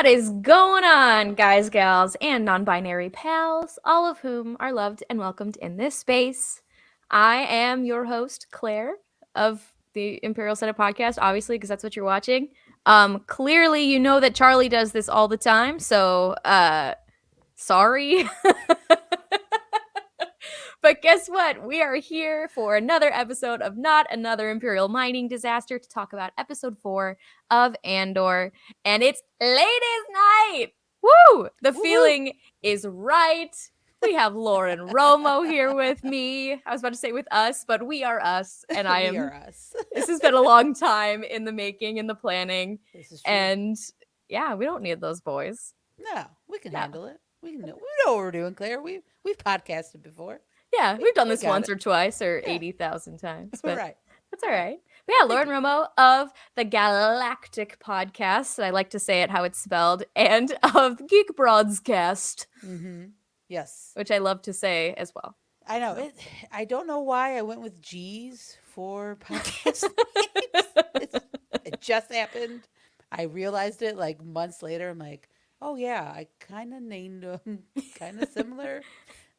is going on, guys, gals, and non-binary pals, all of whom are loved and welcomed in this space? I am your host, Claire, of the Imperial Senate Podcast, obviously, because that's what you're watching. Clearly, you know that Charlie does this all the time, so, sorry. But guess what? We are here for another episode of Not Another Imperial Mining Disaster to talk about episode 4 of Andor. And it's ladies' night! Woo! The feeling is right. We have Lauren Romo here with me. I was about to say with us, but we are us. And I am. We are us. This has been a long time in the making, in the planning. This is true. And yeah, we don't need those boys. No, we can handle it. We know what we're doing, Claire. We've podcasted before. Yeah, we've done this once it. or twice or Yeah. 80,000 times. But Right. that's all right. But yeah, Lauren Romo of the Galactic Podcast, I like to say it how it's spelled, and of Geek Broadcast, Mm-hmm. Yes. which I love to say as well. I know. I don't know why I went with G's for podcast names. It just happened. I realized it like months later. I'm like, oh yeah, I kind of named them kind of similar.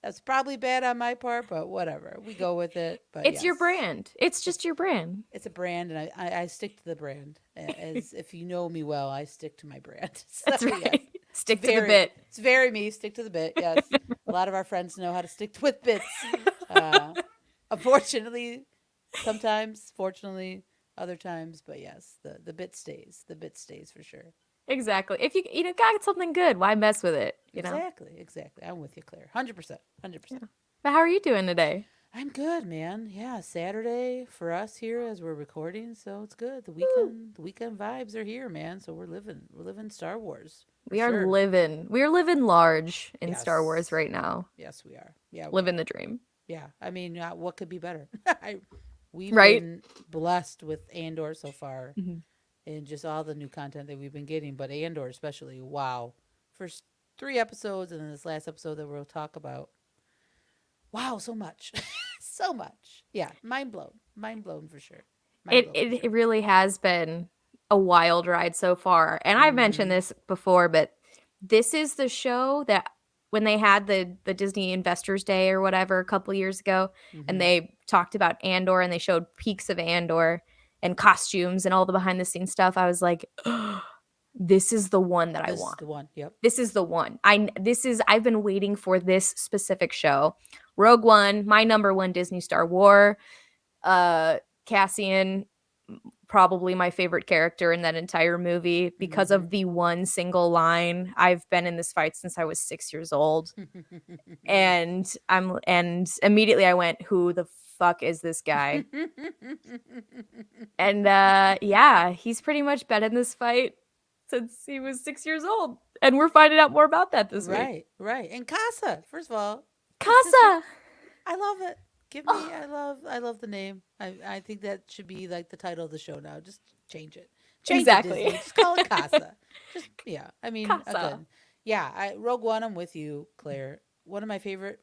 That's probably bad on my part, but whatever. We go with it. But It's your brand. It's just your brand. It's a brand, and I stick to the brand. As if you know me well, I stick to my brand. So, That's right. Yes. Stick to the bit. It's very me. Stick to the bit. Yes. A lot of our friends know how to stick with bits. Unfortunately, sometimes, fortunately, other times. But yes, the bit stays. The bit stays for sure. Exactly. If you got something good, why mess with it? You know? Exactly. I'm with you, Claire. 100%. 100%. Yeah. But how are you doing today? I'm good, man. Yeah, Saturday for us here as we're recording, so it's good. The weekend vibes are here, man. So we're living Star Wars. We are living large in Yes. Star Wars right now. Yes, we are. Yeah, living the dream. Yeah, I mean, what could be better? We've Right? been blessed with Andor so far, Mm-hmm. and just all the new content that we've been getting. But Andor especially, wow! First 3 episodes, and then this last episode that we'll talk about. Wow, so much. So much. Yeah, mind blown for sure. It really has been a wild ride so far. And I've mentioned this before, but this is the show that when they had the Disney Investors Day or whatever a couple years ago, and they talked about Andor and they showed peaks of Andor and costumes and all the behind the scenes stuff, I was like, oh, this is the one that I want. This is the one. Yep. This is the one. I've been waiting for this specific show. Rogue One, my number one Disney Star Wars. Cassian, probably my favorite character in that entire movie because of the one single line. I've been in this fight since I was 6 years old. and immediately I went, who the fuck is this guy? And yeah, he's pretty much been in this fight since he was 6 years old. And we're finding out more about that this week. Right. And Casa, first of all. Casa! I love it. I love the name. I think that should be like the title of the show now. Just change it. Exactly. It, just call it Casa. I mean, Casa. again, yeah. Rogue One. I'm with you, Claire. One of my favorite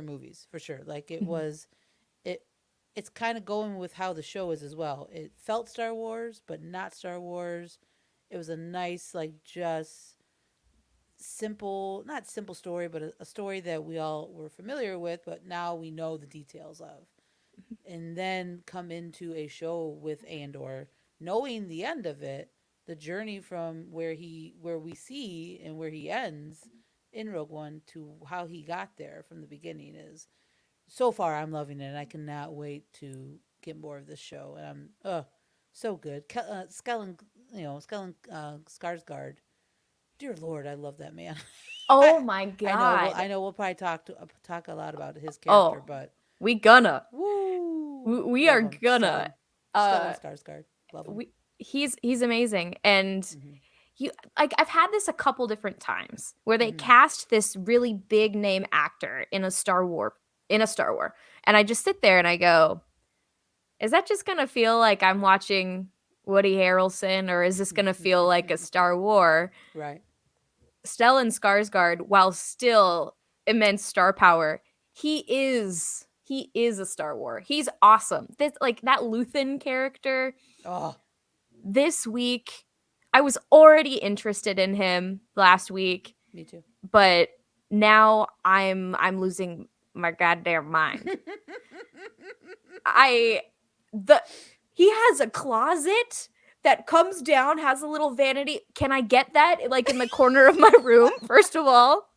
movies for sure. Like it was, it's kind of going with how the show is as well. It felt Star Wars, but not Star Wars. It was a nice, like, just not simple story, but a story that we all were familiar with, but now we know the details of. And then come into a show with Andor, knowing the end of it, the journey from where we see and where he ends in Rogue One to how he got there from the beginning is, so far I'm loving it, and I cannot wait to get more of this show. And I'm so good. Skellen Skarsgård. Dear Lord, I love that man. Oh my god! I know. We'll probably talk a lot about his character, but we gonna. Woo! We are gonna. Skellen Skarsgård. Love him. He's amazing, and I've had this a couple different times where they cast this really big name actor in a Star Wars, and I just sit there and I go, is that just gonna feel like I'm watching Woody Harrelson, or is this gonna feel like a Star Wars? Right. Stellan Skarsgård, while still immense star power, he is a Star Wars. He's awesome. This, like, that Luthen character. Oh. This week, I was already interested in him last week, Me too. but now I'm losing my goddamn mind. I the he has a closet that comes down, has a little vanity. Can I get that like in the corner of my room? First of all,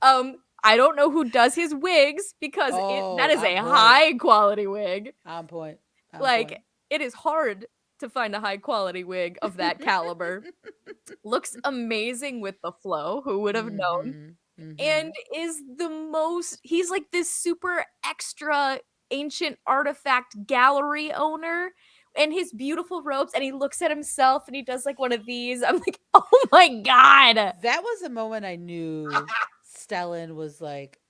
I don't know who does his wigs because that Oh, is on a point. high quality wig. On point. On Like point. it is hard to find a high quality wig of that caliber. Looks amazing with the flow. Who would have known? Mm-hmm. And Mm-hmm. is the most he's like this super extra ancient artifact gallery owner and his beautiful robes, and he looks at himself and he does like one of these. I'm like, oh my god. That was the moment I knew Stellan was like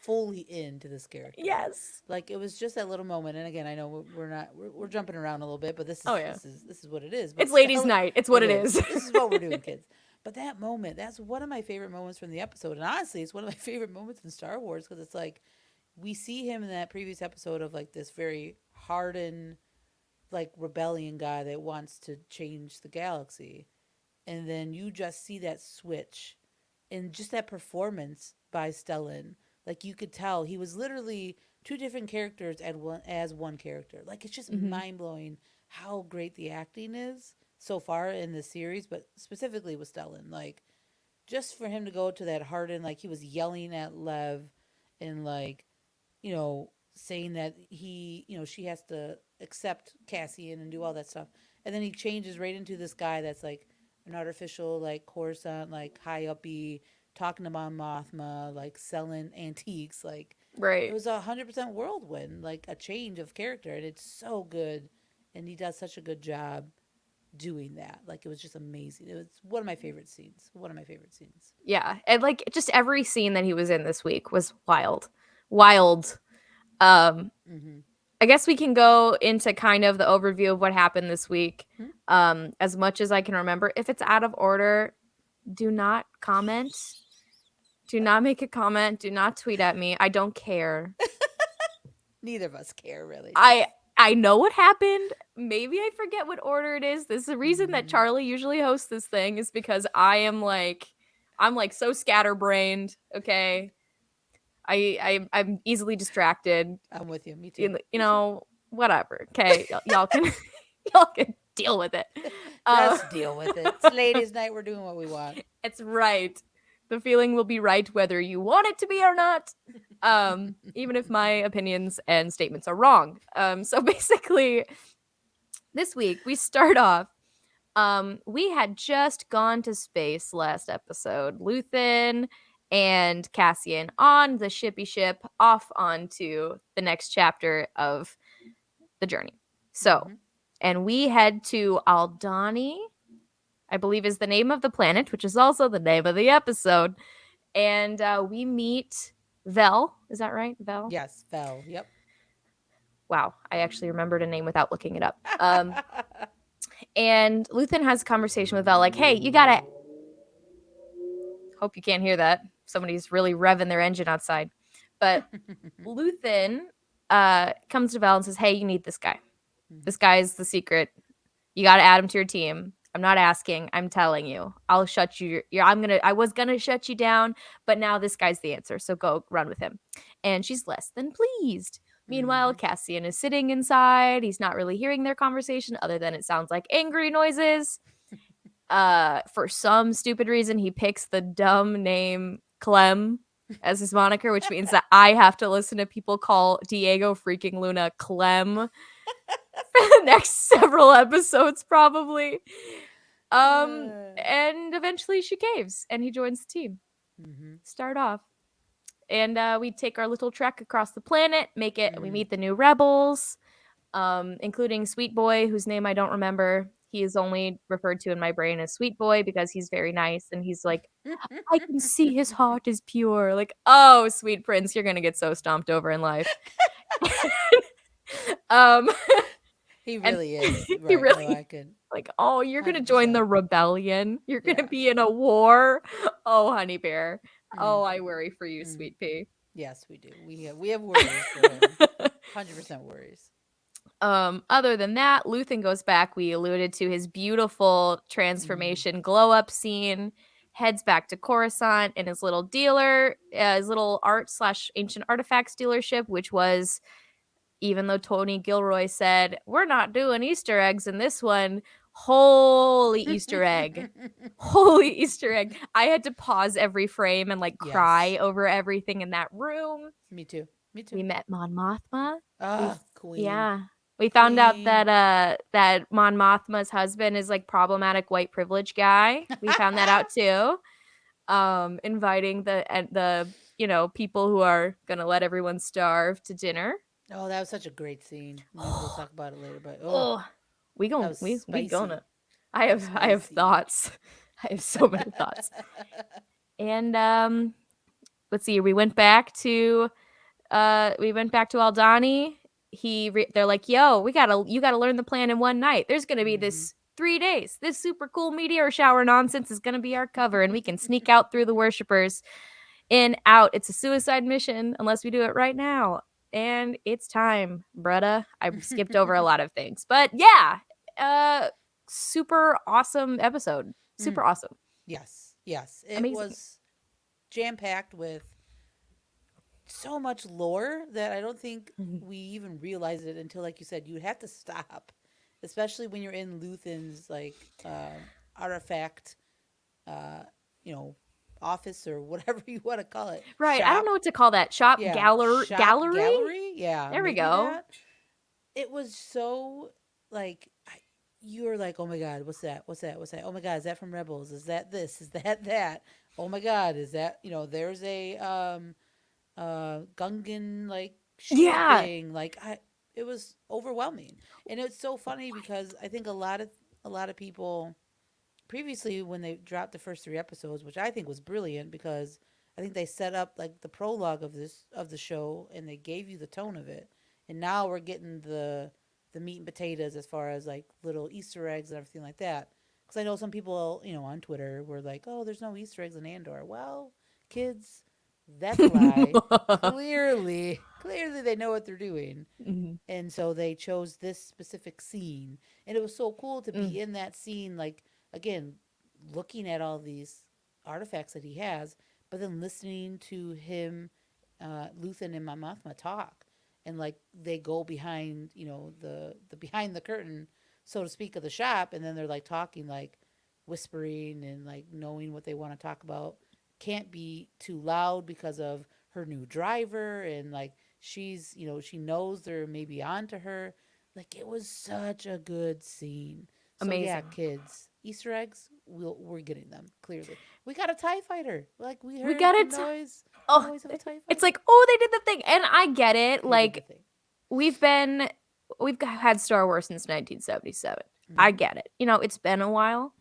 fully into this character. Yes. Like it was just that little moment. And again, I know we're not we're jumping around a little bit, but Oh yeah. this is what it is. But It's ladies' Stellan, night. It's what it it is. is. This is what we're doing, kids. But that moment, that's one of my favorite moments from the episode. And honestly, it's one of my favorite moments in Star Wars because it's like we see him in that previous episode of like this very hardened, like rebellion guy that wants to change the galaxy. And then you just see that switch and just that performance by Stellan. Like you could tell he was literally two different characters as one character. Like it's just Mhm. mind blowing how great the acting is so far in the series, but specifically with Stellan. Like just for him to go to that hardened, like he was yelling at Lev and like, saying that she has to accept Cassian and do all that stuff. And then he changes right into this guy that's like an artificial, like Coruscant, like high uppy, talking to Mon Mothma, like selling antiques. Like it Right. was 100% whirlwind, like a change of character. And it's so good. And he does such a good job doing that. Like it was just amazing. It was one of my favorite scenes. One of my favorite scenes. Yeah. And like just every scene that he was in this week was wild. Wild. Um Mm-hmm. I guess we can go into kind of the overview of what happened this week. Hmm? As much as I can remember. If it's out of order, do not comment. Do not make a comment. Do not tweet at me. I don't care. Neither of us care really. I I know what happened. Maybe I forget what order it is. This is the reason that Mm-hmm. Charlie usually hosts this thing is because I'm like so scatterbrained, okay? I'm easily distracted. I'm with you. Me too. You Me too. know, whatever. Okay, y'all can y'all can deal with it. Uh, Just deal with it. It's ladies' night. We're doing what we want. it's right. The feeling will be right whether you want it to be or not. Even if my opinions and statements are wrong. So basically, this week we start off. We had just gone to space last episode. Luthen and Cassian on the shippy ship off onto the next chapter of the journey. So, Mhm. and we head to Aldani, I believe is the name of the planet, which is also the name of the episode. And we meet Vel. Is that right? Vel? Yes, fell. Yep. Wow, I actually remembered a name without looking it up. And Luthen has a conversation with Vel, like, hey, you gotta. Hope you can't hear that. Somebody's really revving their engine outside. But Luthen comes to Vel and says, hey, you need this guy. This guy is the secret. You got to add him to your team. I'm not asking. I'm telling you. I'll shut you. I was gonna shut you down, but now this guy's the answer. So go run with him. And she's less than pleased. Meanwhile, Mhm. Cassian is sitting inside. He's not really hearing their conversation, other than it sounds like angry noises. For some stupid reason, he picks the dumb name Clem as his moniker, which means that I have to listen to people call Diego freaking Luna Clem for the next several episodes, probably. And eventually she caves and he joins the team. Mhm. Start off. And we take our little trek across the planet, make it, we Mhm. meet the new rebels, including Sweet Boy, whose name I don't remember. He is only referred to in my brain as Sweet Boy because he's very nice and he's like, I can see his heart is pure. Like, oh, sweet prince, you're gonna get so stomped over in life. um, He and really is. he Right. No, really I could like, oh, you're gonna join the 100%. rebellion. You're gonna Yeah. be in a war. Oh, honey bear. Mm. Oh, I worry for you, Mm. sweet pea. Yes, we do. We have worries for him. 100% worries. Other than that, Luthen goes back. We alluded to his beautiful transformation glow up scene. Heads back to Coruscant in his little dealer, his little art slash ancient artifacts dealership, which was, even though Tony Gilroy said we're not doing Easter eggs in this one, holy Easter egg. Holy Easter egg. I had to pause every frame and like cry Yes. over everything in that room. Me too. Me too. We met Mon Mothma. Ah, queen. Yeah. We found out Queen. that Mon Mothma's husband is like problematic white privilege guy. We found that out too. Inviting the people who are gonna let everyone starve to dinner. Oh, that was such a great scene. We'll talk about it later, but Oh, that was we spicy. gonna. I have Spicy. thoughts. I have so many thoughts. And let's see. We went back to Aldani. They're like, yo, you gotta learn the plan in one night. There's gonna be this 3 days. This super cool meteor shower nonsense is gonna be our cover, and we can sneak out through the worshippers. In, out. It's a suicide mission unless we do it right now. And it's time, brutta. I skipped over a lot of things. But yeah, super awesome episode. Super awesome. Yes. Yes. It Amazing. was jam-packed with so much lore that I don't think we even realized it until, like you said, you have to stop, especially when you're in Luthen's like artifact, uh, office or whatever you want to call it. Right. Shop. I don't know what to call that. Shop, Yeah. gallery? Shop, Gallery? gallery? Yeah. There we go. That. It was so like you were like, oh my god, what's that? What's that? What's that? Oh my god, is that from Rebels? Is that this? Is that that? Oh my god, is that there's a Gungan like shield thing. Like it was overwhelming. And it's so funny because I think a lot of people previously when they dropped the first 3 episodes, which I think was brilliant because I think they set up like the prologue of the show and they gave you the tone of it. And now we're getting the meat and potatoes as far as like little Easter eggs and everything like that. Because I know some people, on Twitter were like, "Oh, there's no Easter eggs in Andor." Well, kids, that's a lie. clearly they know what they're doing. And so they chose this specific scene. And it was so cool to be in that scene, like, again, looking at all these artifacts that he has, but then listening to him, Luthen and Mon Mothma talk. And like they go behind, the behind the curtain, so to speak, of the shop, and then they're like talking, like whispering and like knowing what they want to talk about. Can't be too loud because of her new driver, and like she's, she knows they're maybe onto her. Like it was such a good scene. So Amazing. yeah, kids, Easter eggs, we're getting them clearly. We got a TIE fighter. Like we heard the noise. Oh, noise of a TIE fighter. It's like, oh, they did the thing, and I get it. Like we've had Star Wars since 1977. I get it. It's been a while.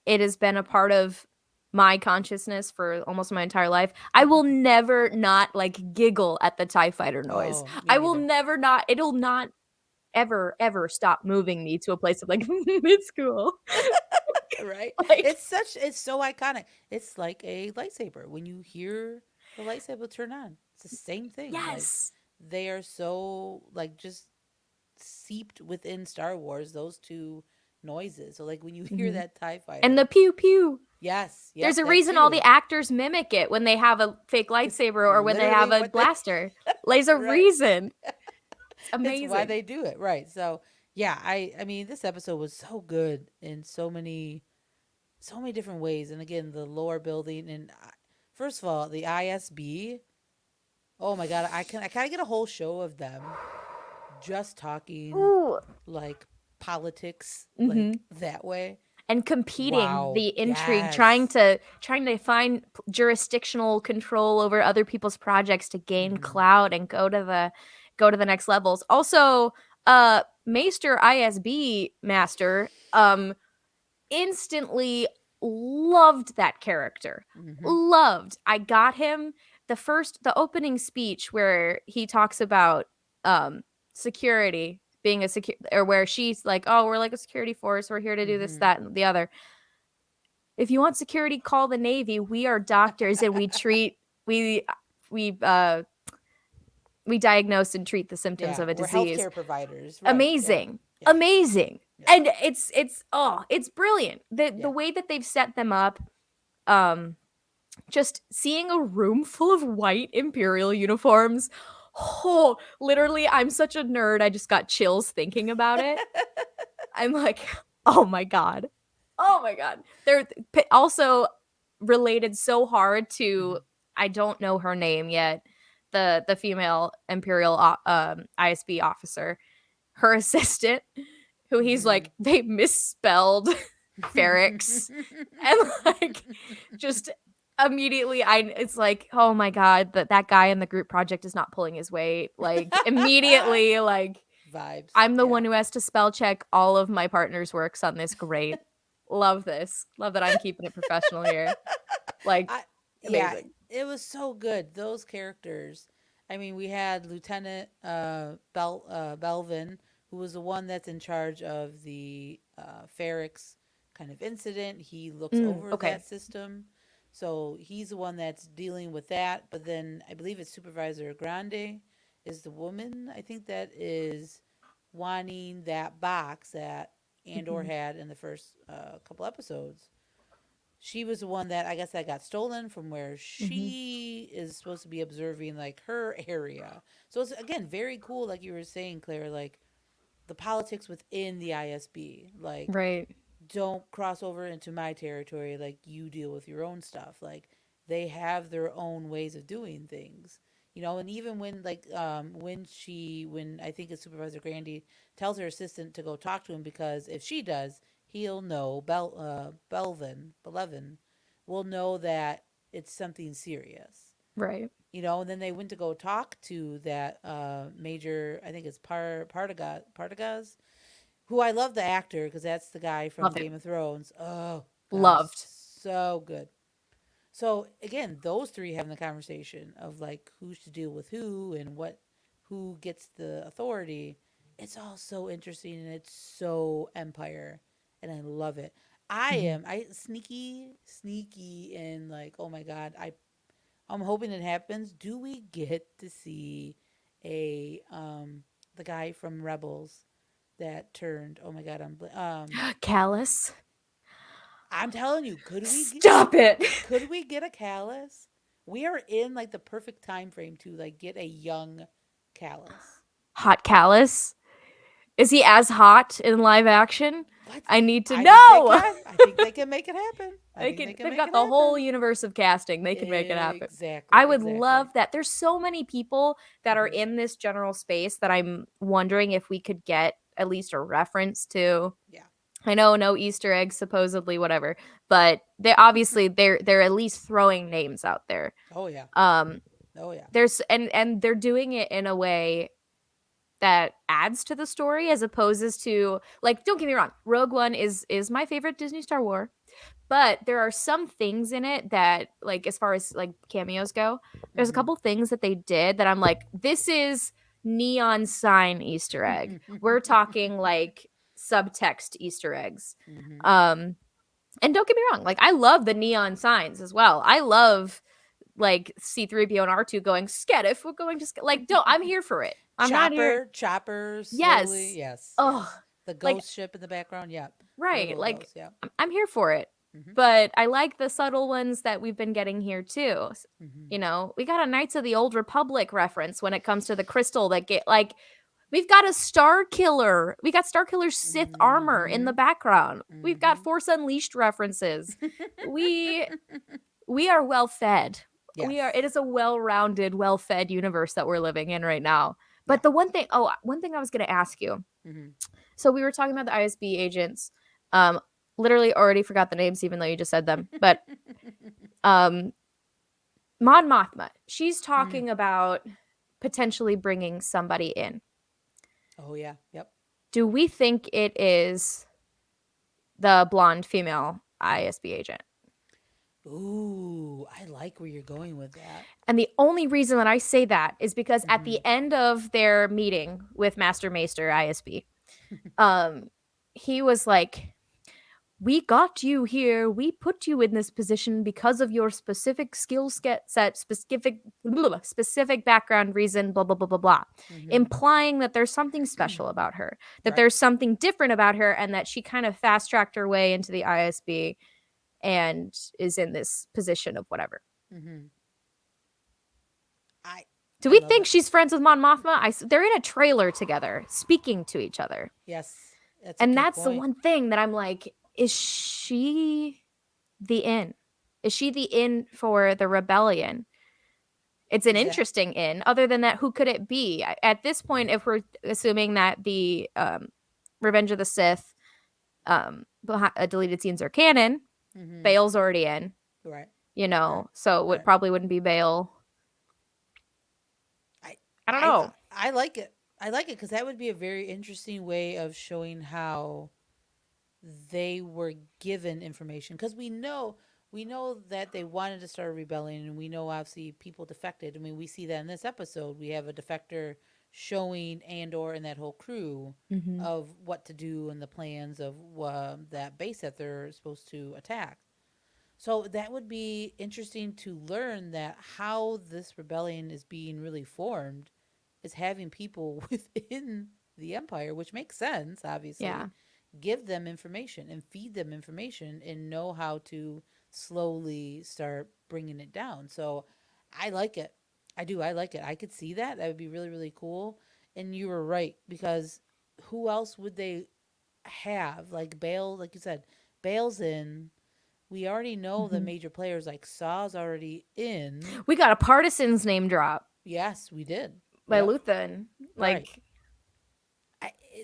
It has been a part of my consciousness for almost my entire life. I will never not like giggle at the TIE fighter noise. I will never not. It'll not ever stop moving me to a place of like it's cool. Right? Like, It's so iconic. It's like a lightsaber. When you hear the lightsaber turn on, it's the same thing. yes. Like, they are so like just seeped within Star Wars, those two noises. So like when you hear that TIE fighter. And the pew pew. Yes. There's a reason all the actors mimic it when they have a fake lightsaber or when they have a blaster. There's a reason. Amazing. It's why they do it, right? So yeah, I mean this episode was so good in so many different ways, and again the lore building, and first of all the ISB. Oh my god, I kind of get a whole show of them just talking like politics, like that way. And competing, the intrigue, trying to find jurisdictional control over other people's projects to gain clout and go to the next levels. Also, Maester ISB Master instantly loved that character. Loved. I got him the opening speech where he talks about security being or where she's like, oh, we're like a security force, we're here to do this, that, and the other. If you want security, call the Navy. We are doctors and we treat we we diagnose and treat the symptoms Yeah, of a we're disease. healthcare providers, right? Yeah, Amazing. yeah, Amazing. yeah. And it's brilliant. The Yeah. the way that they've set them up, um just seeing a room full of white Imperial uniforms. Oh, literally, I'm such a nerd. I just got chills thinking about it. I'm like, oh my God. Oh my God. They're also related so hard to, Mhm. I don't know her name yet, the female Imperial ISB officer, her assistant, who he's like, they misspelled Ferrex. And like, just immediately it's like, oh my God, that guy in the group project is not pulling his weight. Like, immediately, like, Vibes. I'm the Yeah. one who has to spell check all of my partner's works on this. Great. Love this. Love that I'm keeping it professional here. Like, I yeah, amazing. it was so good. Those characters. I mean, we had Lieutenant Belvin, who was the one that's in charge of the Ferrex kind of incident. He looks over Okay. that system. So he's the one that's dealing with that. But then I believe it's Supervisor Grande is the woman, I think, that is wanting that box that Andor Mhm. had in the first couple episodes. She was the one that I guess that got stolen from where Mhm. she is supposed to be observing like her area. So it's again very cool, like you were saying, Claire, like the politics within the ISB. Like, Right. don't cross over into my territory. Like, you deal with your own stuff. Like, they have their own ways of doing things. And even when when I think it's Supervisor Grandy tells her assistant to go talk to him, because if she does, he'll know Belvin will know that it's something serious. Right. And then they went to go talk to that major, I think it's Partagaz, who I love the actor because that's the guy from Love him. Game of Thrones. Oh God, Loved. so good. So again, those three having the conversation of like who should deal with who and who gets the authority. It's all so interesting and it's so Empire, and I love it. Mhm. I sneaky and like, oh my God, I'm hoping it happens. Do we get to see a the guy from Rebels that turned? Oh my God, Callus. I'm telling you, Stop it. could we get a Callus? We are in like the perfect time frame to like get a young Callus. Hot Callus. Is he as hot in live action? What? I need to I think they know. can. I think they can make it happen. I think they can They've make got it the whole happen. universe of casting. They can make it happen. Exactly. I would Exactly. love that. There's so many people that are Mhm. in this general space that I'm wondering if we could get at least a reference to. Yeah. I know no Easter eggs supposedly whatever, but they're at least throwing names out there. Oh yeah. Um Oh yeah. there's and they're doing it in a way that adds to the story as opposed to, like, don't get me wrong, Rogue One is my favorite Disney Star Wars, but there are some things in it that, like, as far as like cameos go, there's a Mhm. couple things that they did that I'm like, this is neon sign Easter egg. We're talking like subtext Easter eggs. Mhm. Um and don't get me wrong, like I love the neon signs as well. I love like C3PO and R2 going, Skediff, we're going to like, don't, I'm here for it. I'm not here. Chopper slowly. Yes. Yes, Oh, yes. The like, ghost ship in the background. Yep. right. Little Like, ghost. Yep. I'm here for it. Mhm. But I like the subtle ones that we've been getting here too. Mhm. You know, we got a Knights of the Old Republic reference when it comes to the crystal that get like, we've got a Star Killer. We got Star Killer's Sith armor in the Mhm. background. We've got Mhm. Force Unleashed references. We we are well fed. Yes. It is a well-rounded, well-fed universe that we're living in right now. Yeah. But one thing I was going to ask you. Mhm. So we were talking about the ISB agents. Um literally already forgot the names even though you just said them. But um Mon Mothma, she's Mhm. talking about potentially bringing somebody in. Oh yeah. Yep. Do we think it is the blonde female ISB agent? Ooh, I like where you're going with that. And the only reason that I say that is because at the Mhm. end of their meeting with Master Maester ISB, um, he was like, we got you here. We put you in this position because of your specific skill set, specific background reason, blah, blah, blah, blah, blah. Implying that there's something special about her, that there's something different about her, and that she kind of fast tracked her way into the ISB and is in this position of whatever. Do we think she's friends with Mon Mothma? They're in a trailer together, speaking to each other. Yes. That's the one thing that I'm like, is she the in? Is she the in for the rebellion? It's an interesting in. Other than that, who could it be? At this point, if we're assuming that the Revenge of the Sith deleted scenes are canon, Bail's already in. Right. You know, so it probably wouldn't be Bail. I don't know. I like it. I like it because that would be a very interesting way of showing how they were given information. Because we know that they wanted to start a rebellion, and we know obviously people defected. I mean, we see that in this episode. We have a defector showing Andor and that whole crew of what to do and the plans of that base that they're supposed to attack. So that would be interesting to learn that how this rebellion is being really formed is having people within the Empire, which makes sense, obviously. Yeah. Give them information and feed them information and know how to slowly start bringing it down. So I like it. I do. I like it. I could see that. That would be really, really cool. And you were right, because who else would they have? Like Bail, like you said, Bail's in. We already know the major players, like Saw's already in. We got a Partisans name drop. Yes, we did. By Luthen. Like,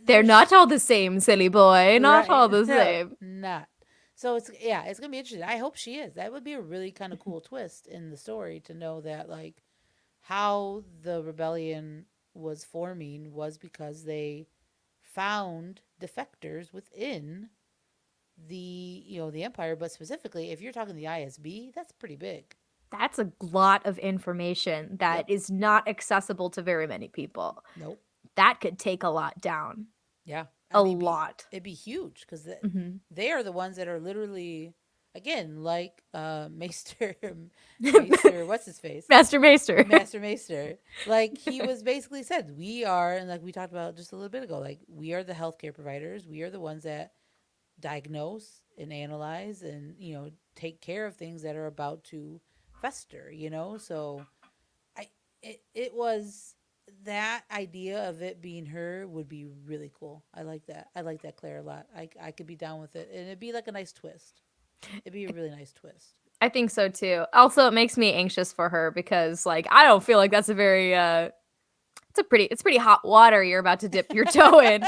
they're not all the same, silly boy. Not all the same. Not. So it's going to be interesting. I hope she is. That would be a really kind of cool twist in the story, to know that, like, how the rebellion was forming was because they found defectors within the Empire. But specifically, if you're talking the ISB, that's pretty big. That's a lot of information that is not accessible to very many people. Nope. That could take a lot down. Yeah. A lot. It'd be huge, because they are the ones that are literally, again, like Maester, what's his face? Master Maester. Master Maester. Like, he was basically said, we are, and like we talked about just a little bit ago, like, we are the healthcare providers. We are the ones that diagnose and analyze and, take care of things that are about to fester, so it was that idea of it being her would be really cool. I like that Claire a lot. I could be down with it, and it'd be like a nice twist. It'd be a really nice twist. I think so too. Also, it makes me anxious for her, because like I don't feel like that's a very it's pretty hot water you're about to dip your toe in.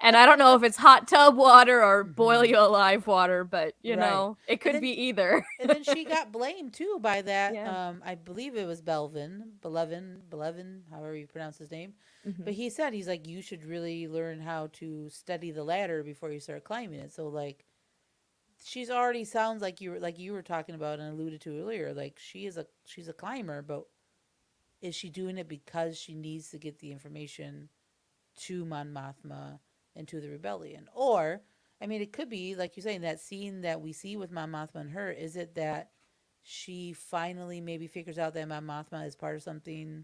And I don't know if it's hot tub water or boil you alive water, but you know, it could be either. And then she got blamed too by that. I believe it was Belvin, however you pronounce his name. But he's like, you should really learn how to study the ladder before you start climbing it. So like, she's already sounds like you were talking about and alluded to earlier. Like, she's a climber, but is she doing it because she needs to get the information to Mon Mothma and to the rebellion? Or, I mean, it could be, like you're saying, that scene that we see with Mon Mothma and her, is it that she finally maybe figures out that Mon Mothma is part of something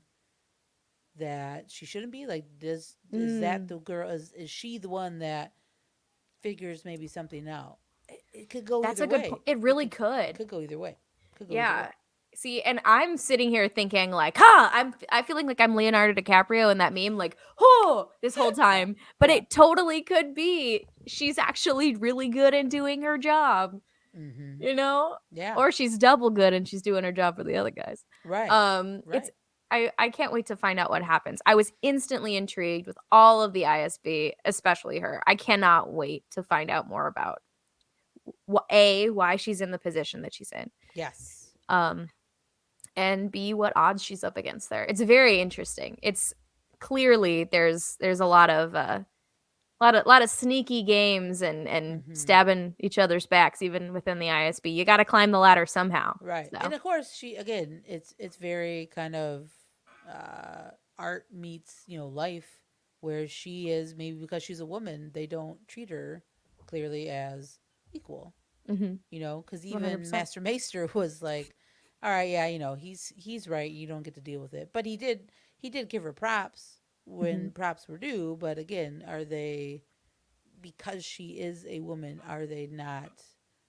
that she shouldn't be? Like, is that the girl, is she the one that figures maybe something out? It could go either way. It really could. It could go either way. Either way. See, and I'm sitting here thinking like, I'm feeling like I'm Leonardo DiCaprio in that meme, like, this whole time. But it totally could be she's actually really good in doing her job. You know? Yeah. Or she's double good and she's doing her job for the other guys. Right. I can't wait to find out what happens. I was instantly intrigued with all of the ISB, especially her. I cannot wait to find out more about why she's in the position that she's in. Yes. And B, what odds she's up against there. It's very interesting. It's clearly there's a lot of sneaky games and stabbing each other's backs even within the ISB. You got to climb the ladder somehow. Right. So. And of course, she, again, it's very kind of art meets, life, where she is, maybe because she's a woman, they don't treat her clearly as, equal. Mm-hmm. Because even 100%. Master Maester was like, all right, yeah, he's right. You don't get to deal with it. But he did give her props Mm-hmm. when props were due. But again, are they, because she is a woman, are they not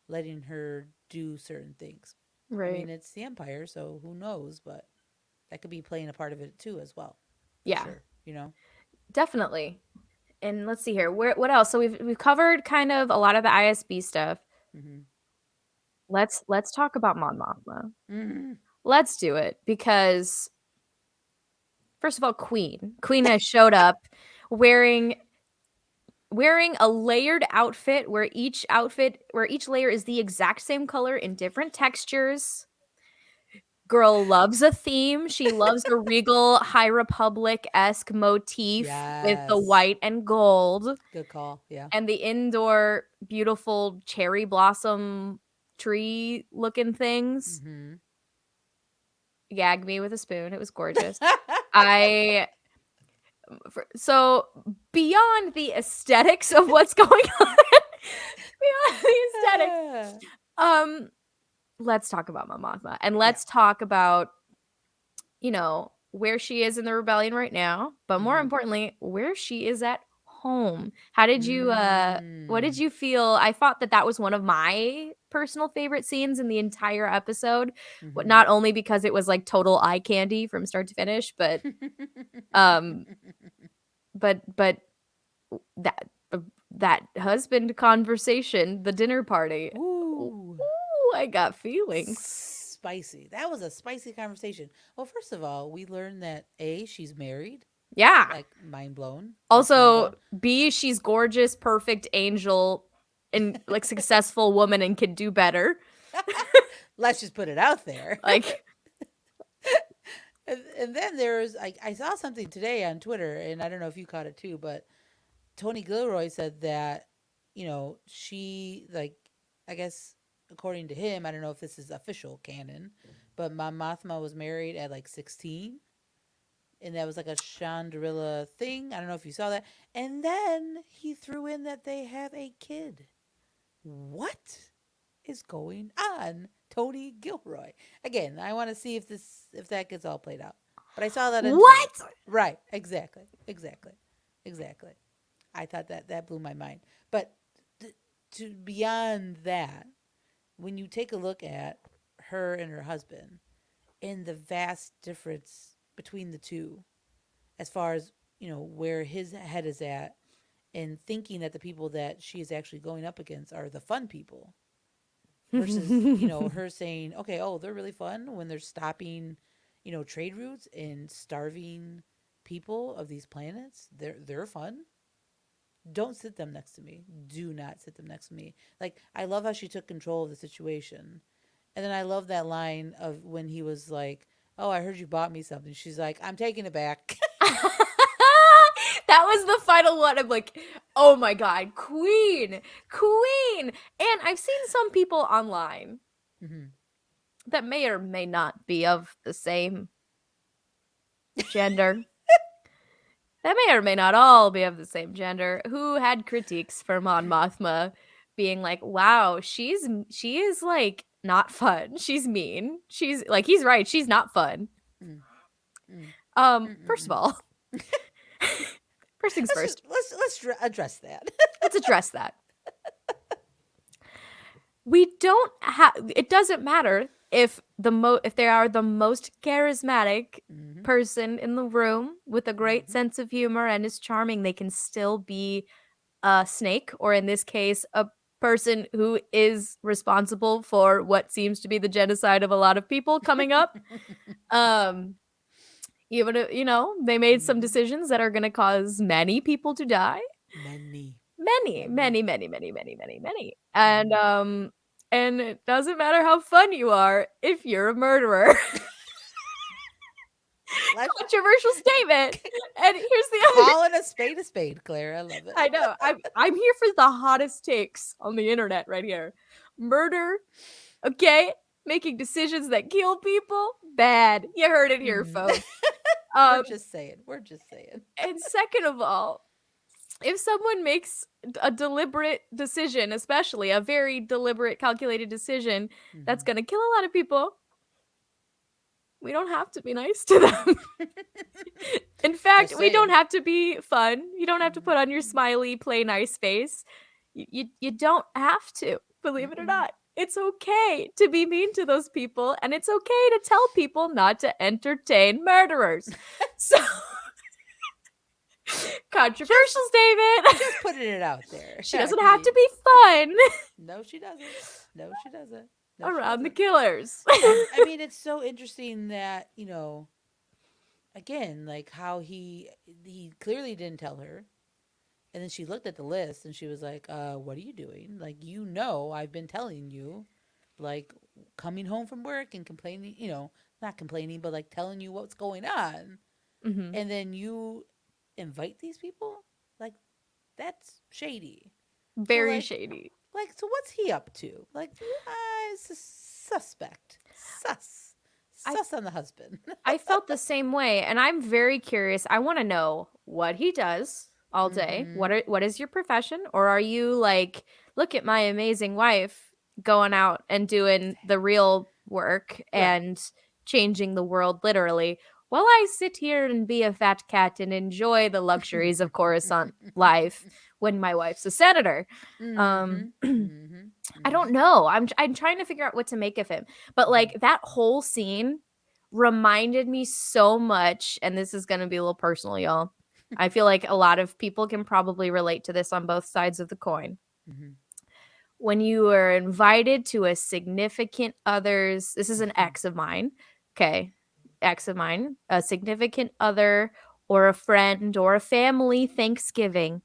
letting her do certain things? I Right. mean, it's the Empire, so who knows? But that could be playing a part of it too, as well, for Yeah, sure. definitely. And let's see here. What else? So we've covered kind of a lot of the ISB stuff. Mm-hmm. Let's talk about Mon Mothma. Mm-hmm. Let's do it because first of all, Queen has showed up wearing a layered outfit where each layer is the exact same color in different textures. Girl loves a theme. She loves a regal High Republic-esque motif with the Yes. white and gold Good call. Yeah. and the indoor beautiful cherry blossom tree looking things. Mm-hmm. Gagged me with a spoon. It was gorgeous. I so beyond the aesthetics of what's going on, beyond the aesthetics, um, let's talk about Mon Mothma and Yeah. let's talk about where she is in the rebellion right now, but more Mm-hmm. importantly, where she is at home. How did you what did Mm. you feel? I thought that was one of my personal favorite scenes in the entire episode. What Mm-hmm. not only because it was like total eye candy from start to finish, um but that uh, that husband conversation, the dinner party. Ooh, Ooh. I got feelings. Spicy. That was a spicy conversation. Well, first of all, we learned that A, she's married. Yeah. Like, mind blown. That's mind Also, blown. B, she's gorgeous, perfect angel, and like successful woman and can do better. Let's just put it out there. Like, And then there's, I saw something today on Twitter, and I don't know if you caught it too, but Tony Gilroy said that, she, like, I guess, according to him, I don't know if this is official canon, but Mon Mothma was married at like 16. And that was like a Chandrilla thing. I don't know if you saw that. And then he threw in that they have a kid. What is going on, Tony Gilroy? Again, I want to see if that gets all played out. But I saw that on Twitter. what? Right, exactly. I thought that blew my mind. But to beyond that, when you take a look at her and her husband and the vast difference between the two, as far as where his head is at, and thinking that the people that she is actually going up against are the fun people, versus her saying, okay, oh, they're really fun when they're stopping trade routes and starving people of these planets. They're fun. Don't sit them next to me. Do not sit them next to me. Like, I love how she took control of the situation. And then I love that line of when he was like, oh, I heard you bought me something. She's like, I'm taking it back. That was the final one. I'm like, oh my god, Queen. And I've seen some people online Mm-hmm. that may or may not be of the same gender. That may or may not all be of the same gender, who had critiques for Mon Mothma being like, wow, she is like not fun. She's mean. She's like, he's right, she's not fun. Mm, mm, First of mm. all, first things Let's just first, let's address that. let's address that. We don't have it doesn't matter if they are the most charismatic Mm-hmm. person in the room with a great Mm-hmm. sense of humor and is charming, they can still be a snake, or in this case, a person who is responsible for what seems to be the genocide of a lot of people coming up. Um, even if, they made some Mm-hmm. decisions that are going to cause many people to die. Many, Many, many. many, many, many, many, many, many. Mm-hmm. And it doesn't matter how fun you are if you're a murderer. Let's Controversial statement. And here's the other. calling a spade, Claire. I love it. I know. I'm here for the hottest takes on the internet right here. Murder, okay? Making decisions that kill people, bad. You heard it here, Mm. folks. We're Um, just saying. We're just saying. and second of all, if someone makes a deliberate decision, especially a very deliberate, calculated decision that's going to kill a lot of people, we don't have to be nice to them. In fact, Just we don't saying. have to be fun. You don't have to put on your smiley, play nice face. You don't have to, believe it or not. It's okay to be mean to those people, and it's okay to tell people not to entertain murderers. So, controversial statement. Just putting it out there. She doesn't have to be fun No, she doesn't. No, she doesn't. No, she around the doesn't. killers. And I mean, it's so interesting that, again, like how he clearly didn't tell her. And then she looked at the list and she was like, what are you doing? Like, I've been telling you, like, coming home from work and complaining, not complaining, but like telling you what's going on. Mm-hmm. And then you invite these people? Like, that's shady. Very So, like, shady. so what's he up to? Like, it's a suspect. Sus on the husband. I felt the same way, and I'm very curious. I want to know what he does all day. What is your profession? Or are you like, look at my amazing wife going out and doing the real work and changing the world literally, while I sit here and be a fat cat and enjoy the luxuries of Coruscant life when my wife's a senator? I don't know. I'm trying to figure out what to make of him. But like that whole scene reminded me so much, and this is going to be a little personal, y'all. I feel like a lot of people can probably relate to this on both sides of the coin. When you are invited to a significant other's, this is an ex of mine, okay? Ex of mine, a significant other or a friend or a family Thanksgiving,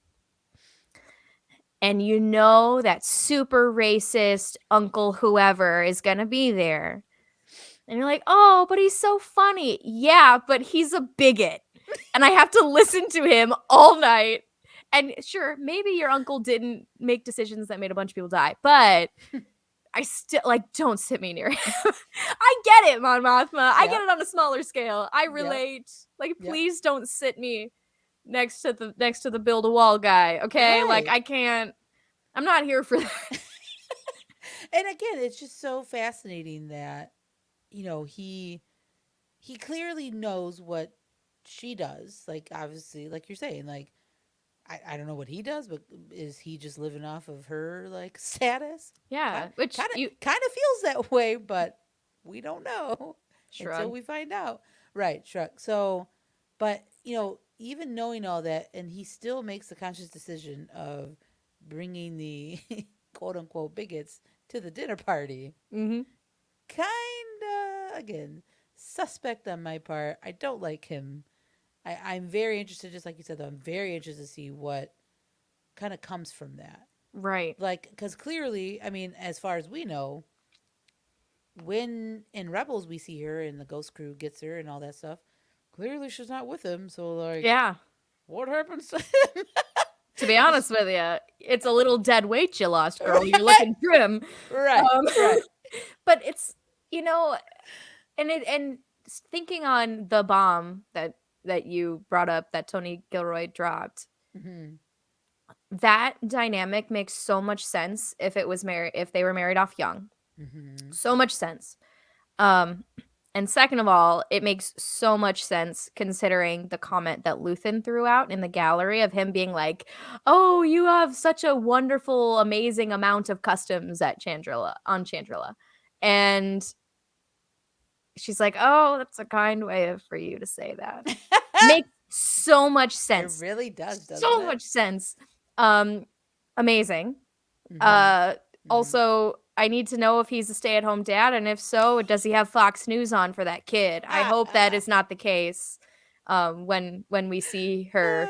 and you know that super racist uncle whoever is going to be there. And you're like, oh, but he's so funny. Yeah, but he's a bigot. And I have to listen to him all night. And sure, maybe your uncle didn't make decisions that made a bunch of people die, but I still, like, don't sit me near him. I get it, Mon Mothma. I get it on a smaller scale. I relate. Like, please don't sit me next to the build a wall guy, okay? Like, I can't. I'm not here for that. And again, it's just so fascinating that he clearly knows what she does. Like, obviously, like you're saying, like, I don't know what he does, but is he just living off of her, like, status? Yeah, which kind of feels that way, but we don't know shrug. until we find out. Right, shrug. So, but even knowing all that, and he still makes the conscious decision of bringing the quote unquote bigots to the dinner party. Kinda, again, suspect on my part. I don't like him. I'm very interested, just like you said, though, I'm very interested to see what kind of comes from that. Right. Like, because clearly, I mean, as far as we know, when in Rebels we see her and the Ghost Crew gets her and all that stuff, clearly she's not with him. So, like, yeah, what happens to him? To be honest with you, it's a little dead weight you lost, girl. You're looking trim. Right. Right. But it's, and thinking on the bomb that you brought up that Tony Gilroy dropped. That dynamic makes so much sense if they were married off young. So much sense. And second of all, it makes so much sense considering the comment that Luthen threw out in the gallery of him being like, "Oh, you have such a wonderful, amazing amount of customs on Chandrila." And she's like, "Oh, that's a kind way for you to say that." Makes so much sense. It really does, doesn't so it? much sense. Amazing. Also, I need to know if he's a stay-at-home dad, and if so, does he have Fox News on for that kid? I hope that is not the case. When we see her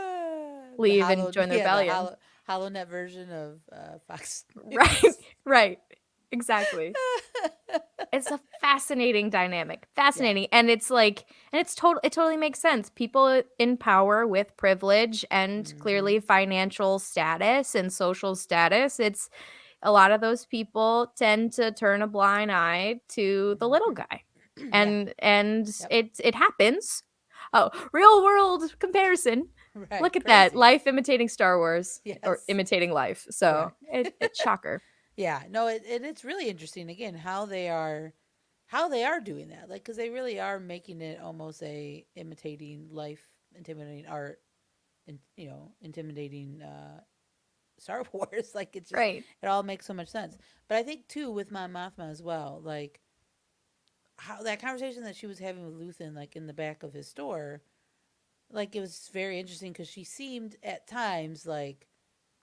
leave and join the rebellion, the HoloNet version of Fox News. Right, exactly. It's a fascinating dynamic, and it's like, and it totally makes sense. People in power with privilege and clearly financial status and social status, it's a lot of those people tend to turn a blind eye to the little guy, and it happens. Oh, real world comparison. Right. Look at that. Crazy. Life imitating Star Wars or Yes. imitating life. So Right. it's shocker. Yeah. No, it's really interesting again how they are doing that. Like, because they really are making it almost a imitating life, intimidating art, and intimidating Star Wars. Like, it's just Right. it all makes so much sense. But I think too with Mon Mothma as well, like how that conversation that she was having with Luthen, like in the back of his store, like it was very interesting because she seemed at times like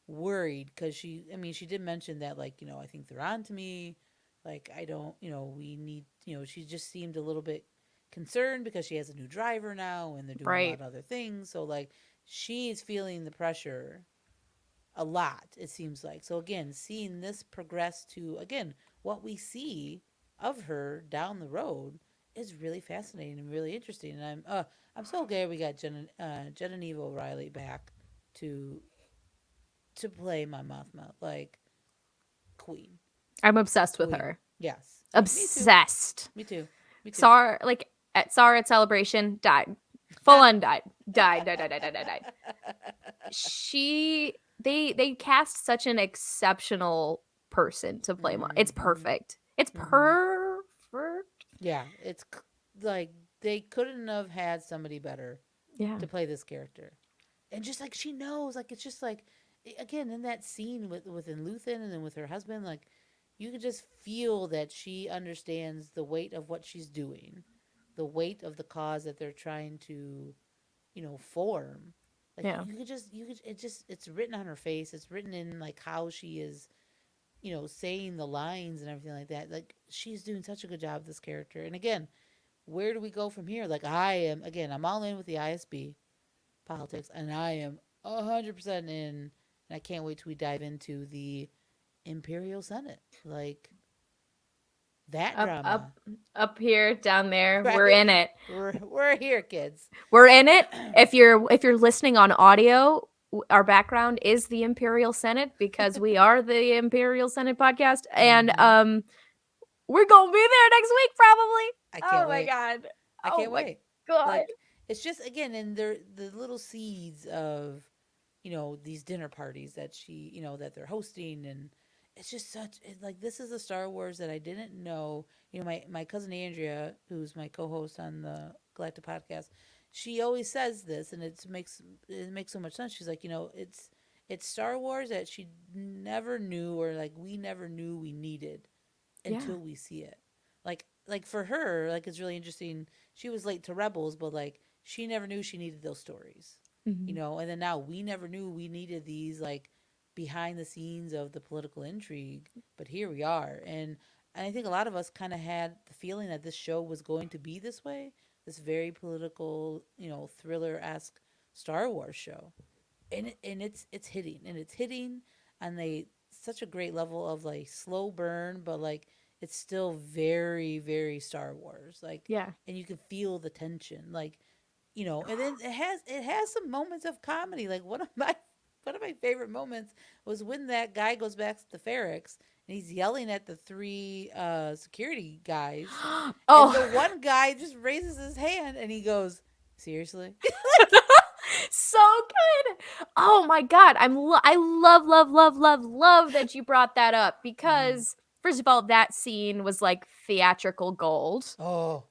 worried because she did mention that, like, I think they're on to me, like I don't, we need, she just seemed a little bit concerned because she has a new driver now and they're doing a lot Right. of other things, so like she's feeling the pressure a lot, it seems like. So again, seeing this progress to again what we see of her down the road is really fascinating and really interesting. And I'm so glad we got Genevieve O'Reilly back to play my Mothma, like queen, I'm obsessed with queen. her. Yes, me too. Obsessed. Me too. Me too. Saw her, like, at Celebration, died. Full on died. Died. They cast such an exceptional person to play Mom. It's Mm-hmm. perfect. It's Mm-hmm. perfect. Yeah, like they couldn't have had somebody better Yeah. to play this character. And just like she knows, like it's just like again in that scene within Luthen and then with her husband, like you could just feel that she understands the weight of what she's doing, the weight of the cause that they're trying to, form. Like Yeah. it's written on her face. It's written in like how she is, saying the lines and everything like that. Like she's doing such a good job of this character. And again, where do we go from here? Like I'm all in with the ISB politics, and I am 100% in, and I can't wait till we dive into the Imperial Senate, like that Up, drama, up, up here, down there. We're right? in it. We're here, kids. We're in it. If you're listening on audio, our background is the Imperial Senate because we are the Imperial Senate podcast, and Mm-hmm. we're gonna be there next week probably. I Oh can't my wait. god. I Oh can't my wait. god. Like it's just again, and the little seeds of these dinner parties that that they're hosting, and it's just like this is a Star Wars that I didn't know. My cousin Andrea, who's my co-host on the Galactic podcast, she always says this, and it makes so much sense. She's like, it's Star Wars that she never knew, or like we never knew we needed Yeah. until we see it. Like for her, like it's really interesting. She was late to Rebels, but like she never knew she needed those stories, Mhm. and then now we never knew we needed these like behind the scenes of the political intrigue, but here we are. And I think a lot of us kind of had the feeling that this show was going to be this way, this very political, thriller-esque Star Wars show. And it's hitting, and it's hitting on a such a great level of like slow burn, but like it's still very very Star Wars, like, Yeah. and you can feel the tension, like, and then it has some moments of comedy. Like one of my favorite moments was when that guy goes back to the Ferrex and he's yelling at the three security guys, and the Oh. one guy just raises his hand and he goes, seriously. So good. Oh my god. I love that you brought that up Hmm. because first of all that scene was like theatrical gold. Oh,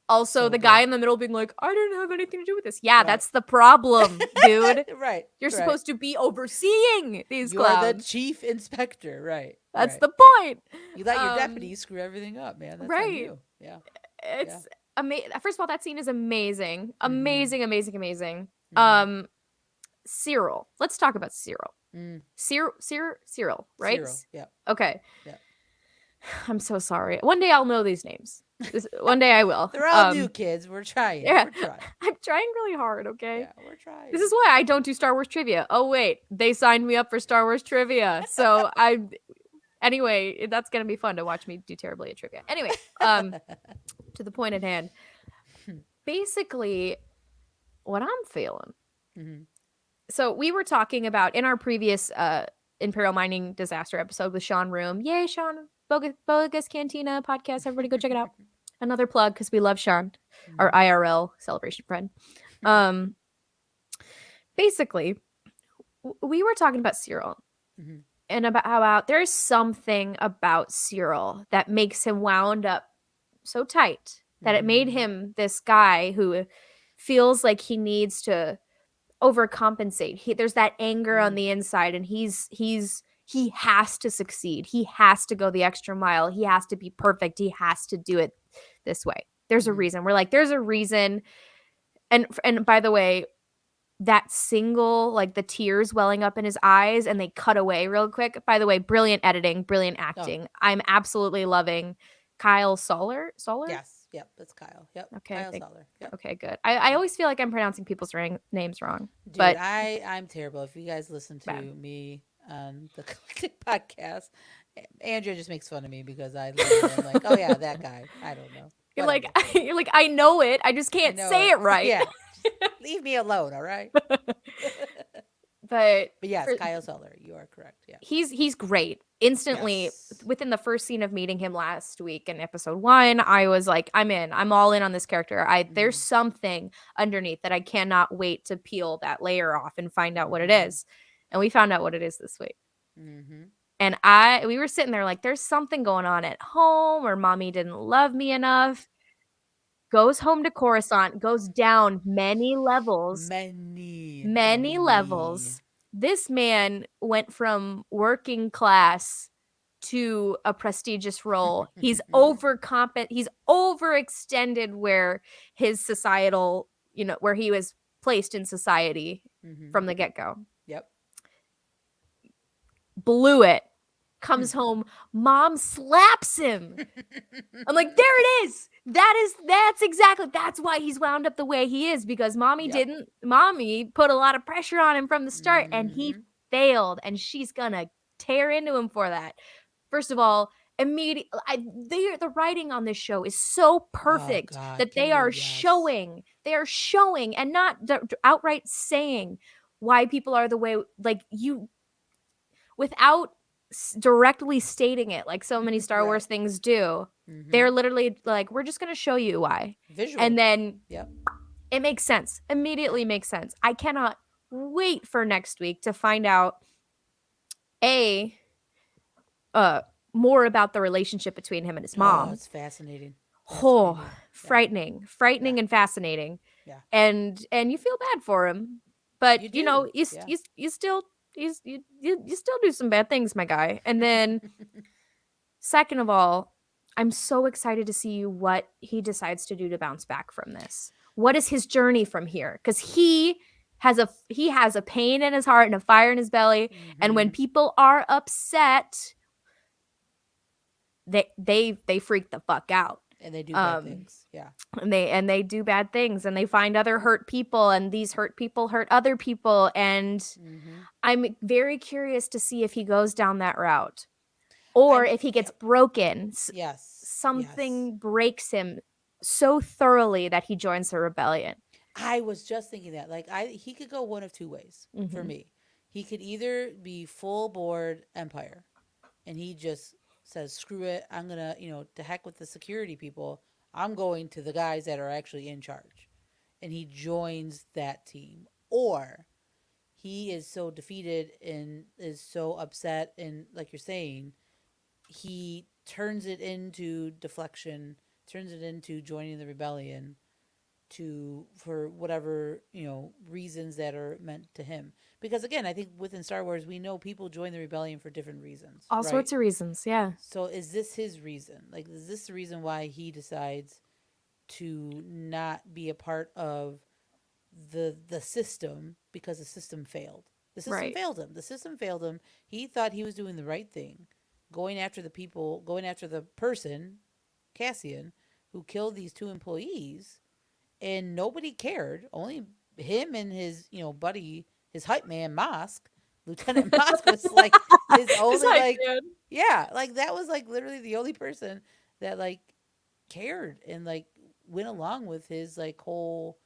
Also, so the guy good. in the middle being like, I didn't have anything to do with this. Yeah, Right. that's the problem, dude. Right. You're Right. supposed to be overseeing these You're the clowns. chief inspector. Right. That's Right. the point. You let your Um, deputies screw everything up, man. That's on right. you. Yeah. Yeah. It's amazing. First of all, that scene is amazing. Mm-hmm. Amazing. Mm-hmm. Cyril. Let's talk about Cyril. Mm. Cyril, right? Zero. Yeah. Okay. Yeah. I'm so sorry. One day I'll know these names. One day I will. They're all new kids. We're trying. Yeah, We're trying. I'm trying really hard, okay? Yeah, we're trying. This is why I don't do Star Wars trivia. Oh wait, they signed me up for Star Wars trivia. So anyway, that's going to be fun to watch me do terribly at trivia. Anyway, to the point at hand. Basically, what I'm feeling. Mm-hmm. So we were talking about in our previous Imperial Mining Disaster episode with Sean Room. Yay, Sean. Bogus Cantina podcast. Everybody go check it out. Another plug because we love Sean, our Mm-hmm. IRL celebration friend. Um, basically, we were talking about Cyril Mm-hmm. and about how there's something about Cyril that makes him wound up so tight that it made Mm-hmm. him this guy who feels like he needs to overcompensate. There's that anger on the inside, and he has to succeed. He has to go the extra mile. He has to be perfect. He has to do it this way. There's a Mm-hmm. reason. We're like, there's a reason. And by the way, that single, like the tears welling up in his eyes and they cut away real quick. By the way, brilliant editing, brilliant Oh, acting. I'm absolutely loving Kyle Soller. Soller? yes. Yep. That's Kyle. Yep. Okay, I Kyle think. Soller. Yep. Okay, good. I Yep. always feel like I'm pronouncing people's names wrong, Dude, but I'm terrible. If you guys listen to bad. me on the podcast, Andrea just makes fun of me because I literally am like, oh yeah, that guy. I don't know. You're like, Whatever. you're like, I know it. I just I can't know say it. it right. Yeah. Just leave me alone, all right? But But yes, for Kyle Soller, you are correct. Yeah. he's great. Instantly Yes. within the first scene of meeting him last week in episode 1, I was like, I'm in. I'm all in on this character. There's Mm-hmm. something underneath that I cannot wait to peel that layer off and find out what it Mm-hmm. is. And we found out what it is this week. Mm-hmm. And we were sitting there like, there's something going on at home, or mommy didn't love me enough. Goes home to Coruscant, goes down Many, many many. levels. This man went from working class to a prestigious role. He's he's overextended where his societal, where he was placed in society Mm-hmm. from the get-go. Yep. Blew it. Comes home, mom slaps him. I'm like, there it is. That's why he's wound up the way he is, because Yep. mommy put a lot of pressure on him from the start and he Mm-hmm. failed, and she's gonna tear into him for that. First of all, the writing on this show is so Oh perfect God. that Yes. they are showing and not outright saying why people are the way, like, you, without directly stating it like so many Star Right. Wars things do. Mm-hmm. They're literally like, we're just going to show you why. And Visual. then Yep. it makes sense. Immediately makes sense. I cannot wait for next week to find out a uh more about the relationship between him and his Oh, mom. it's fascinating. Oh, Fascinating. Yeah. Yeah. frightening and fascinating. Yeah. And you feel bad for him, but You do. Yeah. you still you still do some bad things, my guy. And then second of all, I'm so excited to see what he decides to do to bounce back from this. What is his journey from here? Because he has a pain in his heart and a fire in his belly. And when Mm-hmm. people are upset, they freak the fuck out. And they do bad Um, things. Yeah. and they do bad things, and they find other hurt people, and these hurt people hurt other people. And Mm-hmm. I'm very curious to see if he goes down that route, or if he gets Yep. broken. Yes. Yes. Something breaks him so thoroughly that he joins the rebellion. I was just thinking that. Like he could go one of two ways for Mm-hmm. me. He could either be full board Empire and he just says, screw it, I'm gonna, to heck with the security people. I'm going to the guys that are actually in charge. And he joins that team. Or he is so defeated and is so upset and like you're saying, he turns it into deflection, turns it into joining the rebellion to for whatever reasons that are meant to him, because again I think within Star Wars we know people join the rebellion for different reasons, All right? sorts of reasons, yeah. So is this his reason? Like, is this the reason why he decides to not be a part of the system, because the system failed? The system Right. failed him. The system failed him. He thought he was doing the right thing, going after the people, going after the person, Cassian, who killed these two employees, and nobody cared. Only him and his, buddy, his hype man, Mosk, Lieutenant Mosk, was like his This only hype like, man. yeah, like that was like literally the only person that like cared and like went along with his like whole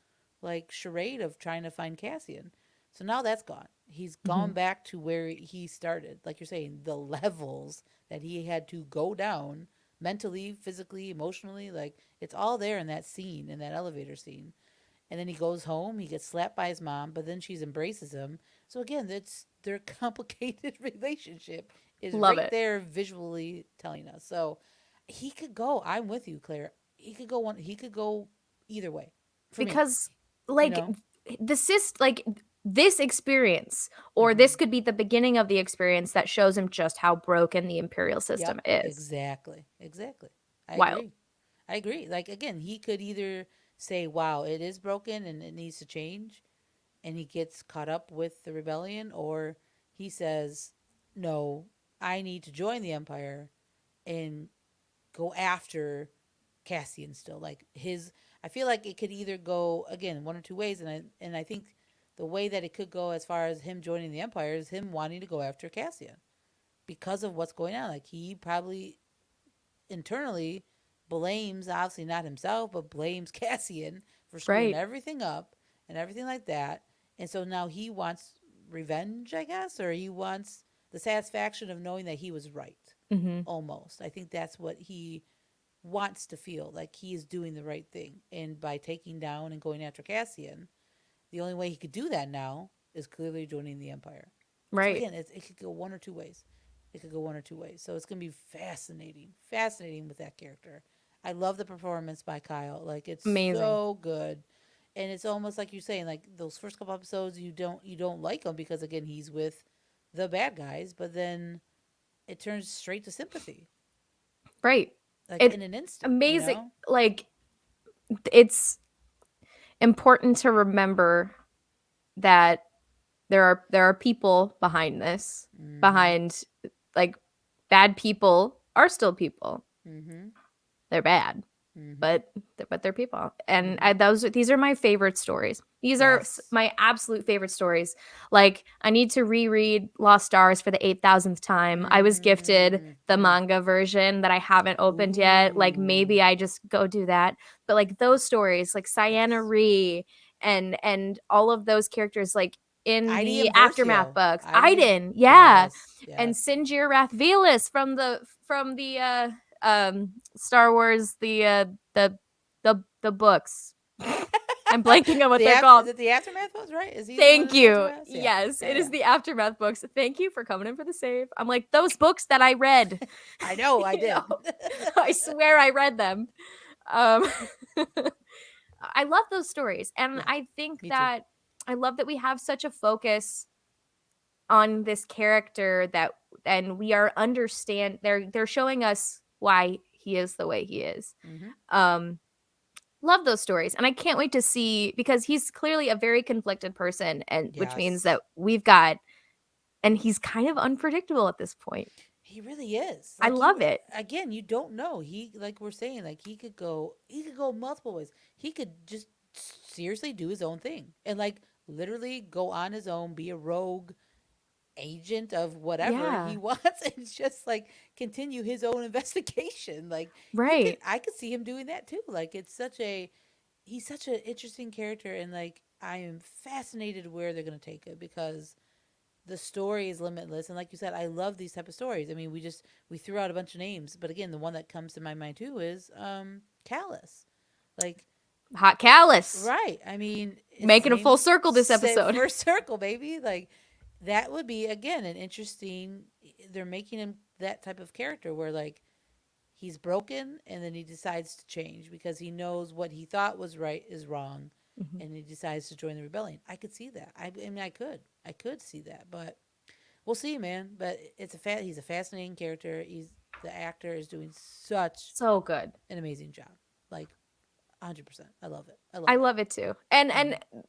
like charade of trying to find Cassian. So now that's gone. He's gone Mhm. back to where he started. Like you're saying, the levels that he had to go down mentally, physically, emotionally, like it's all there in that scene, in that elevator scene. And then he goes home, he gets slapped by his mom, but then she embraces him. So again, that's their complicated relationship is Love right it. there visually telling us. So he could go. I'm with you, Claire. He could go one. He could go either way for me. Because You like know. like this experience, or this Mm-hmm. could be the beginning of the experience that shows him just how broken the imperial Yep. system is. Exactly. Exactly. I Wild. agree. I agree. Like again, he could either say, "Wow, it is broken and it needs to change," and he gets caught up with the rebellion, or he says, "No, I need to join the Empire and go after Cassian still." Like his I feel like it could either go again one or two ways, and I think the way that it could go as far as him joining the Empire is him wanting to go after Cassian because of what's going on. Like he probably internally blames, obviously not himself, but blames Cassian for screwing Right. everything up and everything like that. And so now he wants revenge, I guess, or he wants the satisfaction of knowing that he was right. Mm-hmm. Almost. I think that's what he wants to feel like he is doing the right thing. And by taking down and going after Cassian, the only way he could do that now is clearly joining the Empire. So Right. again, it could go one or two ways. It could go one or two ways. So it's gonna be fascinating, fascinating with that character. I love the performance by Kyle. Like it's Amazing. so good, and it's almost like you're saying, like those first couple episodes, you don't like him because again he's with the bad guys, but then it turns straight to sympathy, Right. like It in an instant. You amazing. know. Like it's important to remember that there are people behind this. Mm-hmm. Behind like bad people are still people. Mm-hmm. They're bad, Mm-hmm. but they're people. And Mm-hmm. these are my favorite stories. These are Yes. my absolute favorite stories. Like I need to reread Lost Stars for the 8,000th time. I was gifted the Mm-hmm. manga version that I haven't opened yet. Like Ooh. maybe I just go do that. But like those stories, like Cyanna Yes. Ree and all of those characters, like in ID the and aftermath Versio. books, ID and Iden, yeah, yes. and Yes. Sinjir Rathvelis from the Star Wars, the books. I'm blanking on what they're Is called. it the aftermath ones? Right? Is he the one Thank in the you. aftermath? Yeah. Yes, Yeah. it is Yeah. the aftermath books. Thank you for coming in for the save. I'm like those books that I read. I know. I you know, did. I swear I read them. Um, I love those stories, and Yeah. I think Me too. that I love that we have such a focus on this character that, and we are understand they're showing us why he is the way he is. Mm-hmm. Um, love those stories, and I can't wait to see, because he's clearly a very conflicted person, and which means Yes. that we've got, and he's kind of unpredictable at this point. He really is. I Like you love it. again, you don't know. He like we're saying, like he could go multiple ways. He could just seriously do his own thing and like literally go on his own, be a rogue agent of whatever he Yeah, wants and just like continue his own investigation. Like right. I could see him doing that too. Like it's such a he's such an interesting character and like I am fascinated where they're gonna take it because the story is limitless and like you said I love these type of stories. I mean we threw out a bunch of names but again the one that comes to my mind too is Callus. Like Hot Callus right. I mean, making a full circle this same episode. first circle, baby. Like that would be again an interesting. They're making him that type of character where like he's broken and then he decides to change because he knows what he thought was right is wrong, Mhm. and he decides to join the rebellion. I could see that. I mean, I could see that, but we'll see, man. But he's a fascinating character. The actor is doing such So good. an amazing job. Like 100%. I love it. I I love it. love it too. And Mm-hmm.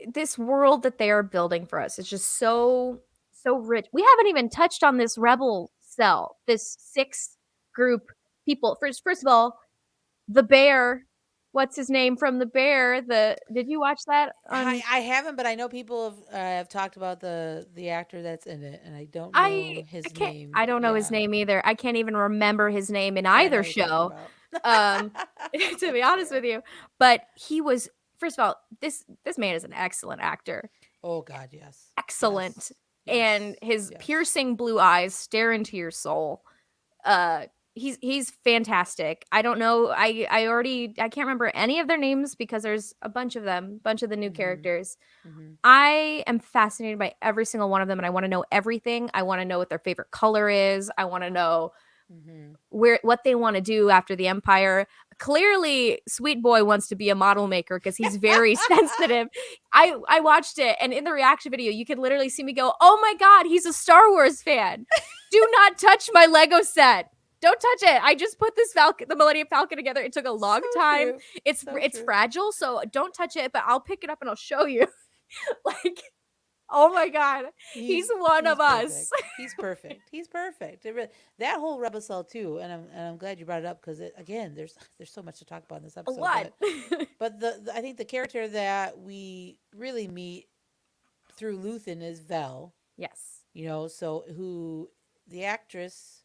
this world that they are building for us is just so rich. We haven't even touched on this rebel cell, this six group people. First of all, the bear. What's his name from the bear? The Did you watch that on? I haven't, but I know people have talked about the actor that's in it, and I don't know I his can't. name. I don't know his Yeah, name either. I can't even remember his name in but I know either what you're talking show. about. Um, to be That's honest fair. with you, but he was, first of all, this man is an excellent actor, Oh God, yes, excellent, yes, and yes, his yes. piercing blue eyes stare into your soul. Uh, he's fantastic. I don't know. I can't remember any of their names because there's a bunch of them, bunch of the new Mm-hmm. characters. Mm-hmm. I am fascinated by every single one of them, and I want to know everything. I want to know what their favorite color is. I want to know Mm-hmm. what they want to do after the Empire. Clearly, Sweet Boy wants to be a model maker because he's very sensitive. I watched it, and in the reaction video, you could literally see me go, "Oh my god, he's a Star Wars fan! Do not touch my Lego set." Don't touch it. I just put this Falcon, the Millennium Falcon, together. It took a long So time. true. It's So it's true. fragile, so don't touch it. But I'll pick it up and I'll show you. Like, oh my god, he's one He's of us. perfect. He's perfect. He's perfect. It really, that whole Rebel Cell too, and I'm glad you brought it up because again, there's so much to talk about in this A episode. lot. But I think the character that we really meet through Luthen is Vel. Yes. You know, so who the actress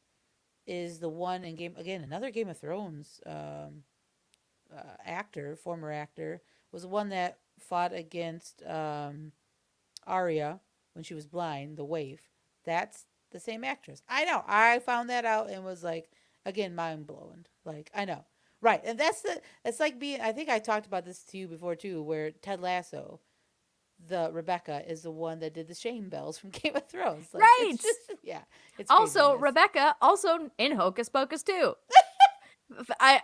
is the one in another Game of Thrones actor, former actor, was the one that fought against Arya when she was blind, the waif. That's the same actress. I know. I found that out and was like, again, mind blowing. Like, I know. Right. And it's like being, I think I talked about this to you before too, where Ted Lasso, the Rebecca, is the one that did the shame bells from Game of Thrones. Like, Right. it's just, yeah, it's Also, craziness. Rebecca, also in Hocus Pocus too. I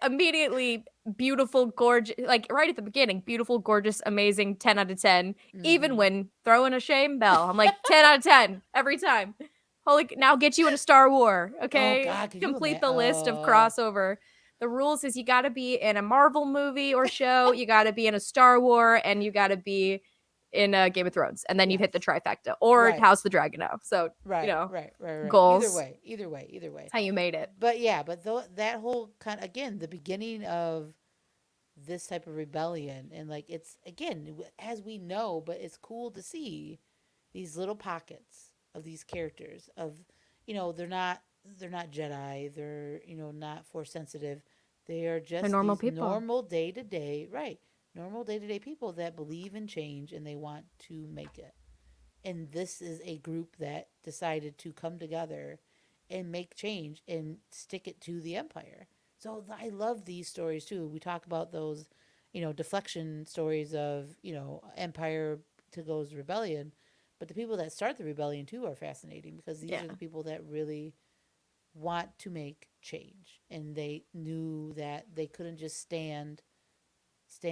immediately beautiful, gorgeous, like right at the beginning, beautiful, gorgeous, amazing, 10 out of 10. Even Mm-hmm. when throwing a shame bell, I'm like 10 out of 10 every time. Holy, now get you in a Star War, Oh, okay? God, could you Complete imagine? the list of crossover. The rules is you got to be in a Marvel movie or show, you got to be in a Star War, and you got to be in a Game of Thrones, and then you've Yes. hit the trifecta or Right. House of the Dragon now. So Right. Right. Right. Right. Either goals. way. Either way. Either way. That's how you made it. But yeah, but that whole kind of, again, the beginning of this type of rebellion, and like, it's again, as we know, but it's cool to see these little pockets of these characters of, they're not Jedi, they're, not force sensitive, they are They're just normal these people. normal day-to-day, right, normal day-to-day people that believe in change and they want to make it. And this is a group that decided to come together and make change and stick it to the empire. So I love these stories too. We talk about those, deflection stories of, empire to goes rebellion, but the people that start the rebellion too are fascinating because these Yeah. are the people that really want to make change, and they knew that they couldn't just stand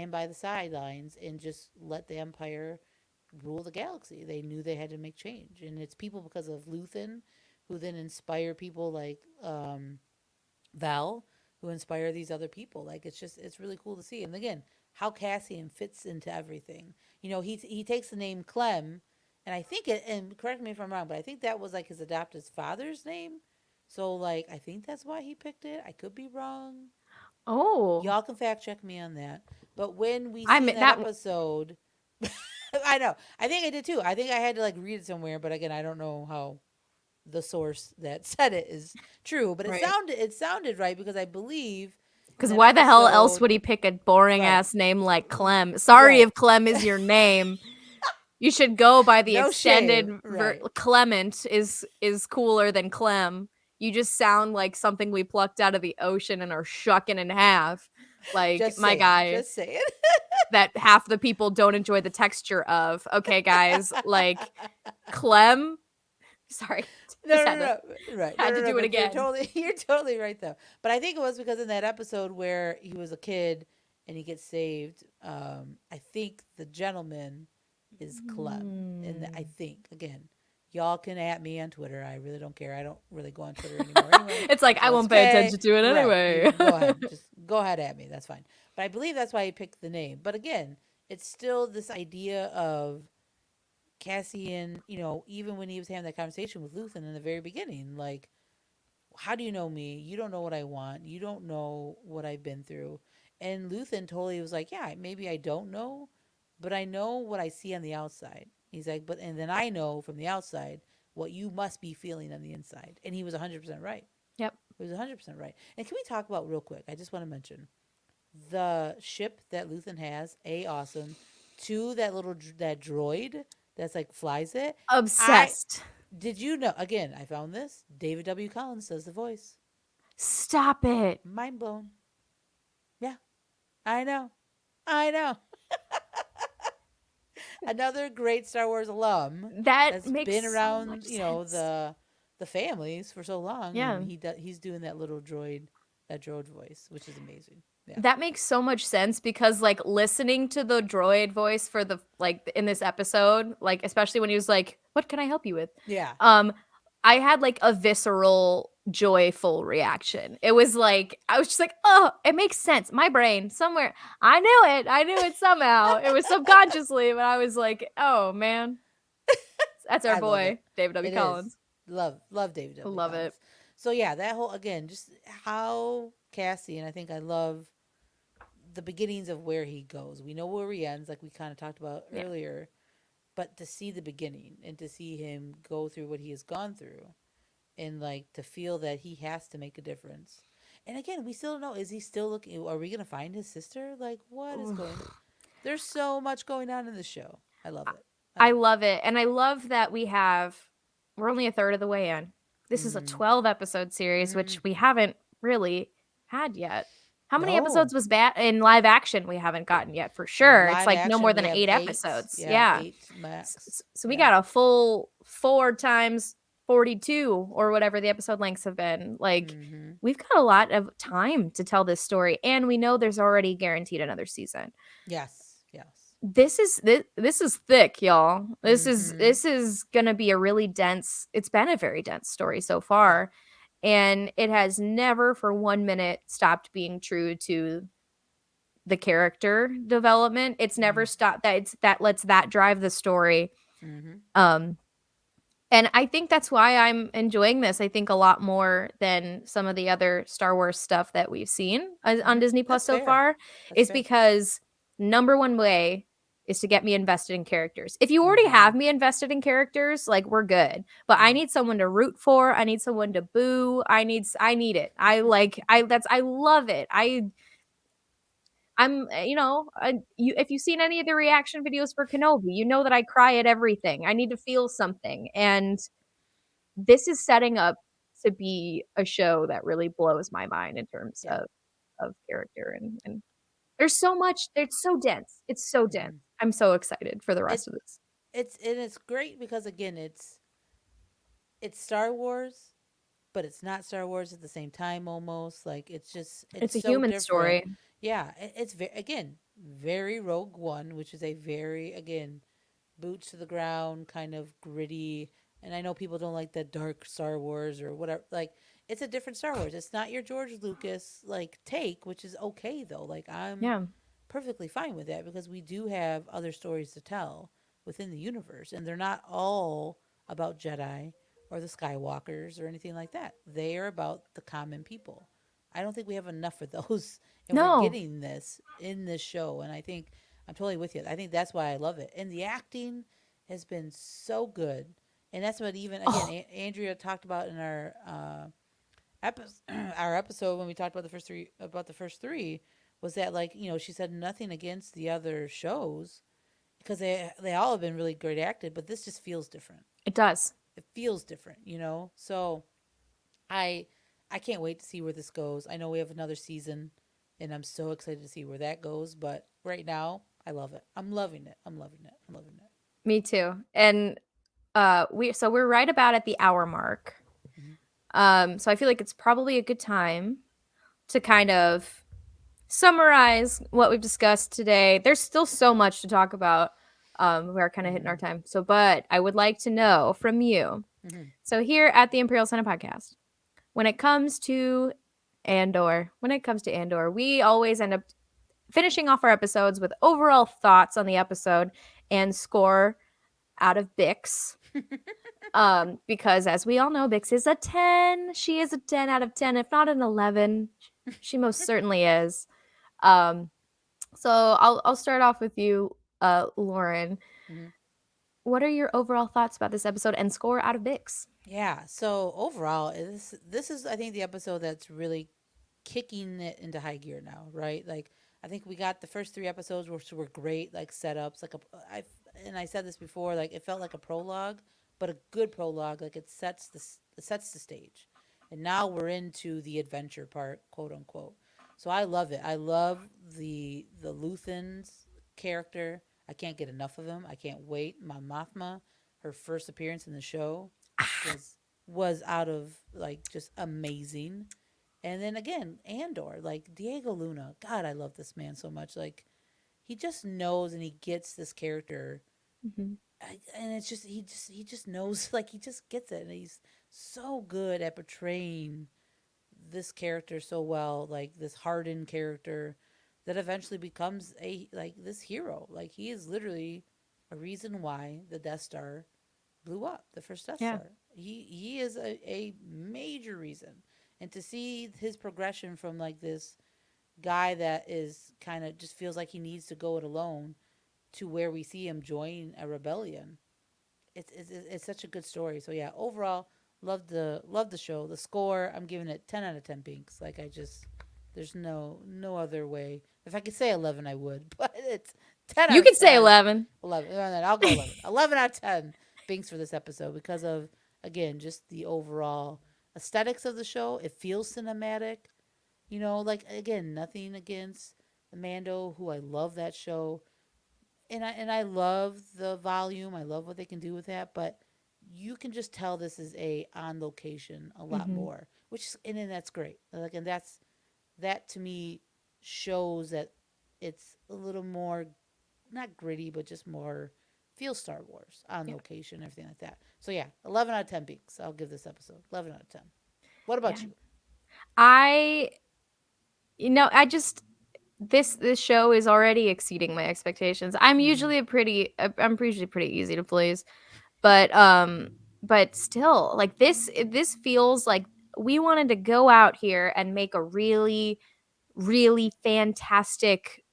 by the sidelines and just let the empire rule the galaxy. They knew they had to make change, and it's people because of Luthen, who then inspire people like Val, who inspire these other people. Like, it's really cool to see. And again, how Cassian fits into everything. He takes the name Clem, and I think it. And correct me if I'm wrong, but I think that was like his adopted father's name. So like, I think that's why he picked it. I could be wrong. Oh, Y'all can fact check me on that. But when we I'm see in that that. episode, I know. I think I did too. I think I had to like read it somewhere, but again, I don't know how the source that said it is true. But it Right. sounded right because I believe in Because that why the hell else episode, would he pick a boring right, ass name like Clem? Sorry right, if Clem is your name. You should go by the no extended shame, right. Clement is cooler than Clem. You just sound like something we plucked out of the ocean and are shucking in half. Like Just my saying, guy just saying. that half the people don't enjoy the texture of. Okay, guys, like Clem. Sorry, No, just no, had to no, right. No, had no, to no. do it But you're again. totally, you're totally right though. But I think it was because in that episode where he was a kid and he gets saved, I think the gentleman is Clem, and I Mm. think again, y'all can at me on Twitter. I really don't care. I don't really go on Twitter anymore anyway, It's like I so it's won't pay okay. attention to it Right? You anyway. can go ahead. Just go ahead at me. That's fine. But I believe that's why he picked the name. But again, it's still this idea of Cassian, even when he was having that conversation with Luthen in the very beginning, like, how do you know me? You don't know what I want. You don't know what I've been through. And Luthen totally was like, yeah, maybe I don't know, but I know what I see on the outside. He's like, and then I know from the outside what you must be feeling on the inside. And he was 100% right. Yep. He was 100% right. And can we talk about real quick? I just want to mention the ship that Luthen has. Awesome. Two, that droid that's like flies it. I Obsessed. did you know? Again, I found this. David W. Collins does the voice. Stop it. Mind blown. Yeah, I know. I know. Another great Star Wars alum That that's makes been so much around, sense. the families for so long, Yeah. and he's doing that little droid, that droid voice, which is amazing. Yeah, That makes so much sense because like listening to the droid voice for the like in this episode, like especially when he was like, "What can I help you with?" yeah, Um I had like a visceral joyful reaction. It was like I was just like, "Oh, it makes sense." My brain somewhere, I knew it. I knew it somehow. It was subconsciously, but I was like, "Oh, man. That's our I love it. boy, David W. It is Collins." love David I W. love it. Collins. So yeah, that whole again, just how Cassie, and I think I love the beginnings of where he goes. We know where he ends, like we kind of talked about Yeah. earlier, but to see the beginning and to see him go through what he has gone through, and like to feel that he has to make a difference. And again, we still don't know, is he still looking, are we going to find his sister? Like what is going, there's so much going on in the show. I love it. I I love it. love it. And I love that we're only a third of the way in. This is a Mhm. 12 episode series, Mhm. which we haven't really had yet. How many No. episodes was Bat in live action we haven't gotten yet for In sure? It's live like no action more we than have 8 8. episodes. Yeah, Yeah. 8 max. So we Yeah. got a full 4 times 42 or whatever the episode lengths have been. Like Mhm. we've got a lot of time to tell this story and we know there's already guaranteed another season. Yes. Yes. This is thick, y'all. Mhm. This is gonna be a really dense. It's been a very dense story so Yeah. far, and it has never for 1 minute stopped being true to the character development. It's never Mhm. stopped that. It's that lets that drive the story. Mhm. Um, and I think that's why I'm enjoying this. I think a lot more than some of the other Star Wars stuff that we've seen on Mhm. Disney Plus That's so fair. far That's is fair. because number one way is to get me invested in characters. If you already have Mhm. me invested in characters, like we're good. But I Mhm. need someone to root for. I need someone to boo. I need it. I love it. If you've seen any of the reaction videos for Kenobi, you know that I cry at everything. I need to feel something. And this is setting up to be a show that really blows my mind in terms Yeah. of character and there's so much it's so dense. It's so dense. Mhm. I'm so excited for the It rest of this. it's great because again, it's Star Wars, but it's not Star Wars at the same time almost. Like it's It's a so human different. story. Yeah, it's again, very Rogue One, which is a very again boots to the ground kind of gritty. And I know people don't like that dark Star Wars or whatever. Like it's a different Star Wars. It's not your George Lucas like take, which is okay though. Like I'm Yeah. perfectly fine with that because we do have other stories to tell within the universe, and they're not all about Jedi or the Skywalkers or anything like that. They are about the common people. I don't think we have enough of those, and we're No. getting this in this show. And I think I'm totally with you. I think that's why I love it. And the acting has been so good, and that's what even again Oh, Andrea talked about in our our episode when we talked about the first three was that like she said nothing against the other shows because they all have been really great acted, but this just feels different. it does. It feels different. So I I can't wait to see where this goes. I know we have another season, and I'm so excited to see where that goes. But right now, I love it. I'm loving it. I'm loving it. I'm loving it. Me too. And we're right about at the hour mark. Mm-hmm. So I feel like it's probably a good time to kind of summarize what we've discussed today. There's still so much to talk about. We are kind of hitting our Mm-hmm. time. So, but I would like to know from you. Mm-hmm. So, here at the Imperial Senate Podcast, when it comes to Andor, we always end up finishing off our episodes with overall thoughts on the episode and score out of Bix. Because as we all know, Bix is a 10. She is a 10 out of 10, if not an 11. She most certainly is. Um, so I'll start off with you, Lauren. Mm-hmm. What are your overall thoughts about this episode and score out of Bix? Yeah. So overall, this is I think the episode that's really kicking it into high gear now, right? Like I think we got the first three episodes which were great, like setups, like I said this before, like it felt like a prologue, but a good prologue, like it sets the stage. And now we're into the adventure part, quote unquote. So I love it. I love the Luthen's character. I can't get enough of him. I can't wait. Mon Mothma, her first appearance in the show was was out of like just amazing. And then again, Andor, like Diego Luna. God, I love this man so much. Like he just knows and he gets this character. Mm-hmm. And it's just he just knows, like he just gets it, and he's so good at portraying this character so well, like this hardened character that eventually becomes a like this hero. Like he is literally a reason why the Death Star blew up, the first Death Yeah. Star. He is a major reason. And to see his progression from like this guy that is kind of just feels like he needs to go it alone to where we see him join a rebellion, it's such a good story. So yeah, overall, love the show. The score, I'm giving it 10 out of 10 pinks. Like I just, there's no other way. If I could say 11, I would, but it's 10 out You of could say 10. 11. 11. I'll go 11. 11 out of 10 pinks for this episode because of again just the overall aesthetics of the show. It feels cinematic. Like again, nothing against Mando, who I love that show, and I love the volume. I love what they can do with that, but you can just tell this is a on location a lot Mm-hmm. more, which is and then that's great. Like and that to me shows that it's a little more not gritty, but just more feel Star Wars on Yeah. location, everything like that. So yeah, 11 out of 10 beaks. I'll give this episode 11 out of 10. What about Yeah. you? I, I just this show is already exceeding my expectations. Mm-hmm. I'm usually pretty easy to please, but still, like this feels like we wanted to go out here and make a really really fantastic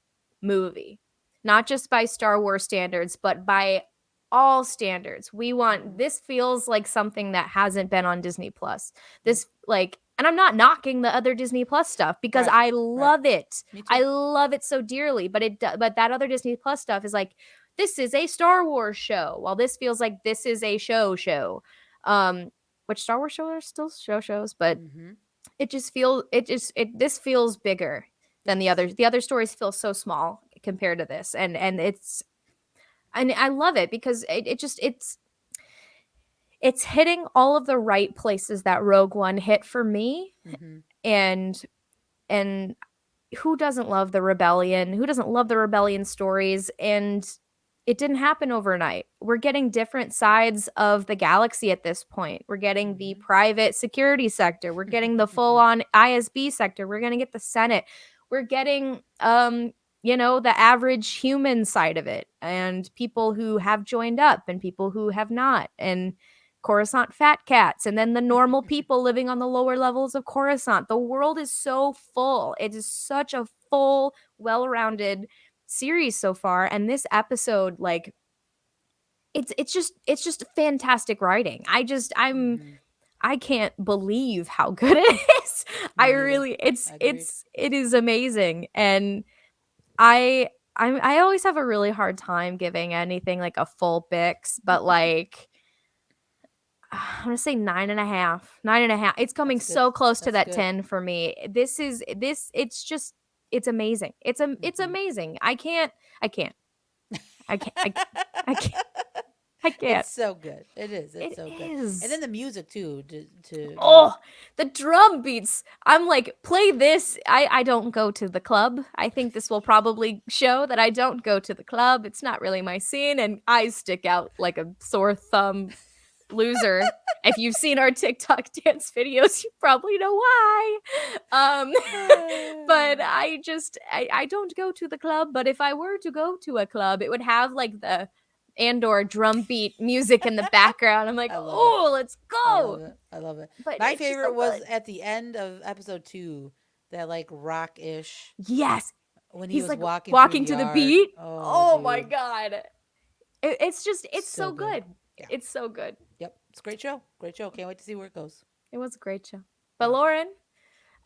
movie. Not just by Star Wars standards, but by all standards. We want this feels like something that hasn't been on Disney Plus. Yep. This like and I'm not knocking the other Disney Plus stuff because Right. I Right. love it. Me too. I love it so dearly, but that other Disney Plus stuff is like this is a Star Wars show. While this feels like this is a show. Um which Star Wars shows are still shows, but Mm-hmm. this feels bigger than the Yes. others. The other stories feel so small compared to this, and I love it because it's hitting all of the right places that Rogue One hit for me, Mm-hmm. and and who doesn't love the rebellion? Who doesn't love the rebellion stories? And it didn't happen overnight. We're getting different sides of the galaxy at this point. We're getting the private security sector. We're getting the full Mm-hmm. on ISB sector. We're going to get the Senate. We're getting the average human side of it and people who have joined up and people who have not. And Coruscant fat cats, and then the normal people living on the lower levels of Coruscant. The world is so full. It is such a full, well-rounded series so far. And this episode, like, it's just fantastic writing. Mm-hmm. I can't believe how good it is. Me neither. Agreed. It is amazing. And I always have a really hard time giving anything like a full Bix, but like I'm gonna say 9.5. 9.5. It's coming That's good. so close to That's that good. 10 for me. It's just it's amazing. It's Mm-hmm. amazing. I can't. I can't. I can't. I can't. It's so good. It is. It's It so good. And is. then the music too. To Oh, the drum beats. I'm like, play this. I don't go to the club. I think this will probably show that I don't go to the club. It's not really my scene, and I stick out like a sore thumb loser. If you've seen our TikTok dance videos, you probably know why. Um, but I don't go to the club. But if I were to go to a club, it would have like the Andor drum beat music in the background. I'm like, I love it. oh, let's I love go. it. I love it. But My it's just so favorite was good. at the end of episode 2, that like rock ish Yes, when he he's was like walking through the walking to the yard. beat. Oh, Oh my dude, god, it's so so good. good. Yeah. It's so good. Yep. It's a great show. Great show. Can't wait to see where it goes. It was a great show. But Yeah. Lauren,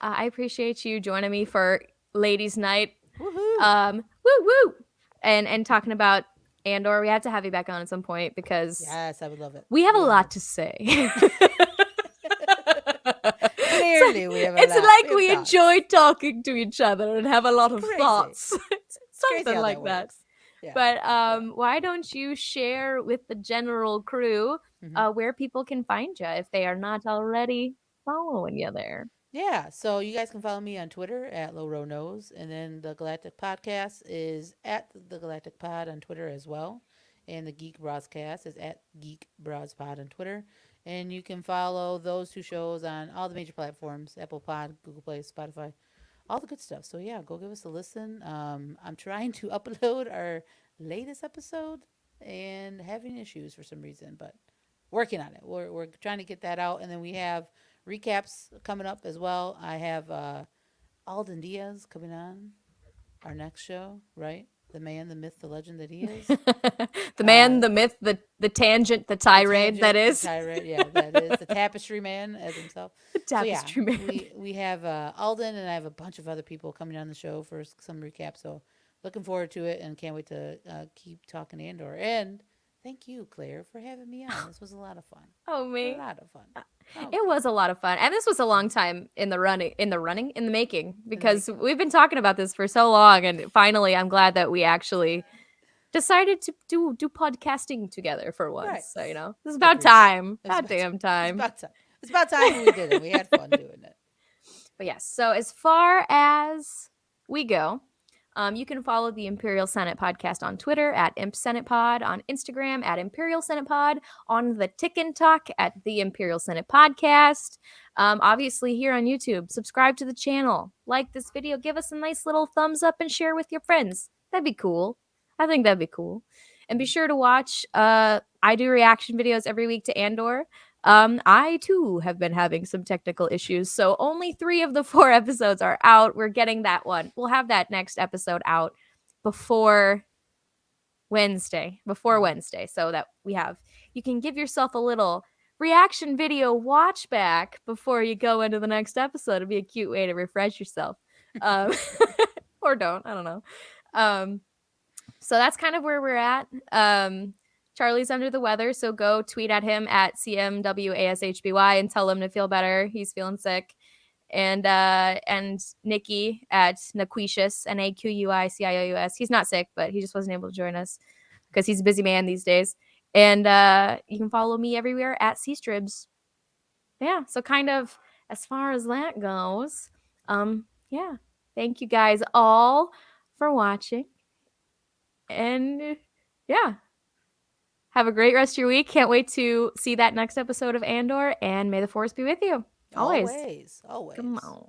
I appreciate you joining me for ladies' night. Woohoo! Woo woo, and talking about Andor. We have to have you back on at some point because Yes, I would love it. we have a We all lot would. to say. Clearly, we have it's we like have we thoughts. enjoy talking to each other and have a lot of Crazy. thoughts. It's crazy Something how like that that. works. Yeah. But why don't you share with the general crew Hmm. where people can find you if they are not already following you there? Yeah, so you guys can follow me on Twitter at Lowro Knows, and then the Galactic Podcast is at the Galactic Pod on Twitter as well, and the Geek Broadcast is at Geek Pod on Twitter, and you can follow those two shows on all the major platforms: Apple Pod, Google Play, Spotify, all the good stuff. So yeah, go give us a listen. I'm trying to upload our latest episode and having issues for some reason, but working on it. We're trying to get that out, and then we have recaps coming up as well. I have Alden Diaz coming on our next show, right? The man, the myth, the legend that he is. The man, the myth, the tangent, the tirade that The is. tirade, yeah, that is the tapestry man as himself. The So yeah, tapestry man. we have Alden, and I have a bunch of other people coming on the show for some recap. So looking forward to it, and can't wait to keep talking Andor. And thank you, Claire, for having me on. This was a lot of fun. Oh, A me. lot of fun. Okay. It was a lot of fun. And this was a long time in the making, because making. we've been talking about this for so long, and finally I'm glad that we actually decided to do podcasting together for once. Right. So, this is about Agreed. time. It was God about damn time. time. It's about time we did it. We had fun doing it. But yes, so as far as we go, you can follow the Imperial Senate Podcast on Twitter at Imp Senate Pod, on Instagram at Imperial Senate Pod, on the Tick and Talk at the Imperial Senate Podcast. Obviously, here on YouTube, subscribe to the channel, like this video, give us a nice little thumbs up, and share with your friends. That'd be cool. I think that'd be cool. And be sure to watch. I do reaction videos every week to Andor. I too have been having some technical issues, so only 3 of the 4 episodes are out. We're getting that one. We'll have that next episode out before Wednesday, so that you can give yourself a little reaction video watch back before you go into the next episode. It'd be a cute way to refresh yourself. Or don't, I don't know. So that's kind of where we're at. Charlie's under the weather, so go tweet at him at CMWASHBY and tell him to feel better. He's feeling sick. And Nikki at Naquicious, NAQUICIOUS. He's not sick, but he just wasn't able to join us because he's a busy man these days. And you can follow me everywhere at CStribs. Yeah, so kind of as far as that goes, yeah. Thank you guys all for watching. And yeah. Have a great rest of your week. Can't wait to see that next episode of Andor, and may the force be with you. Always. Always. Come on.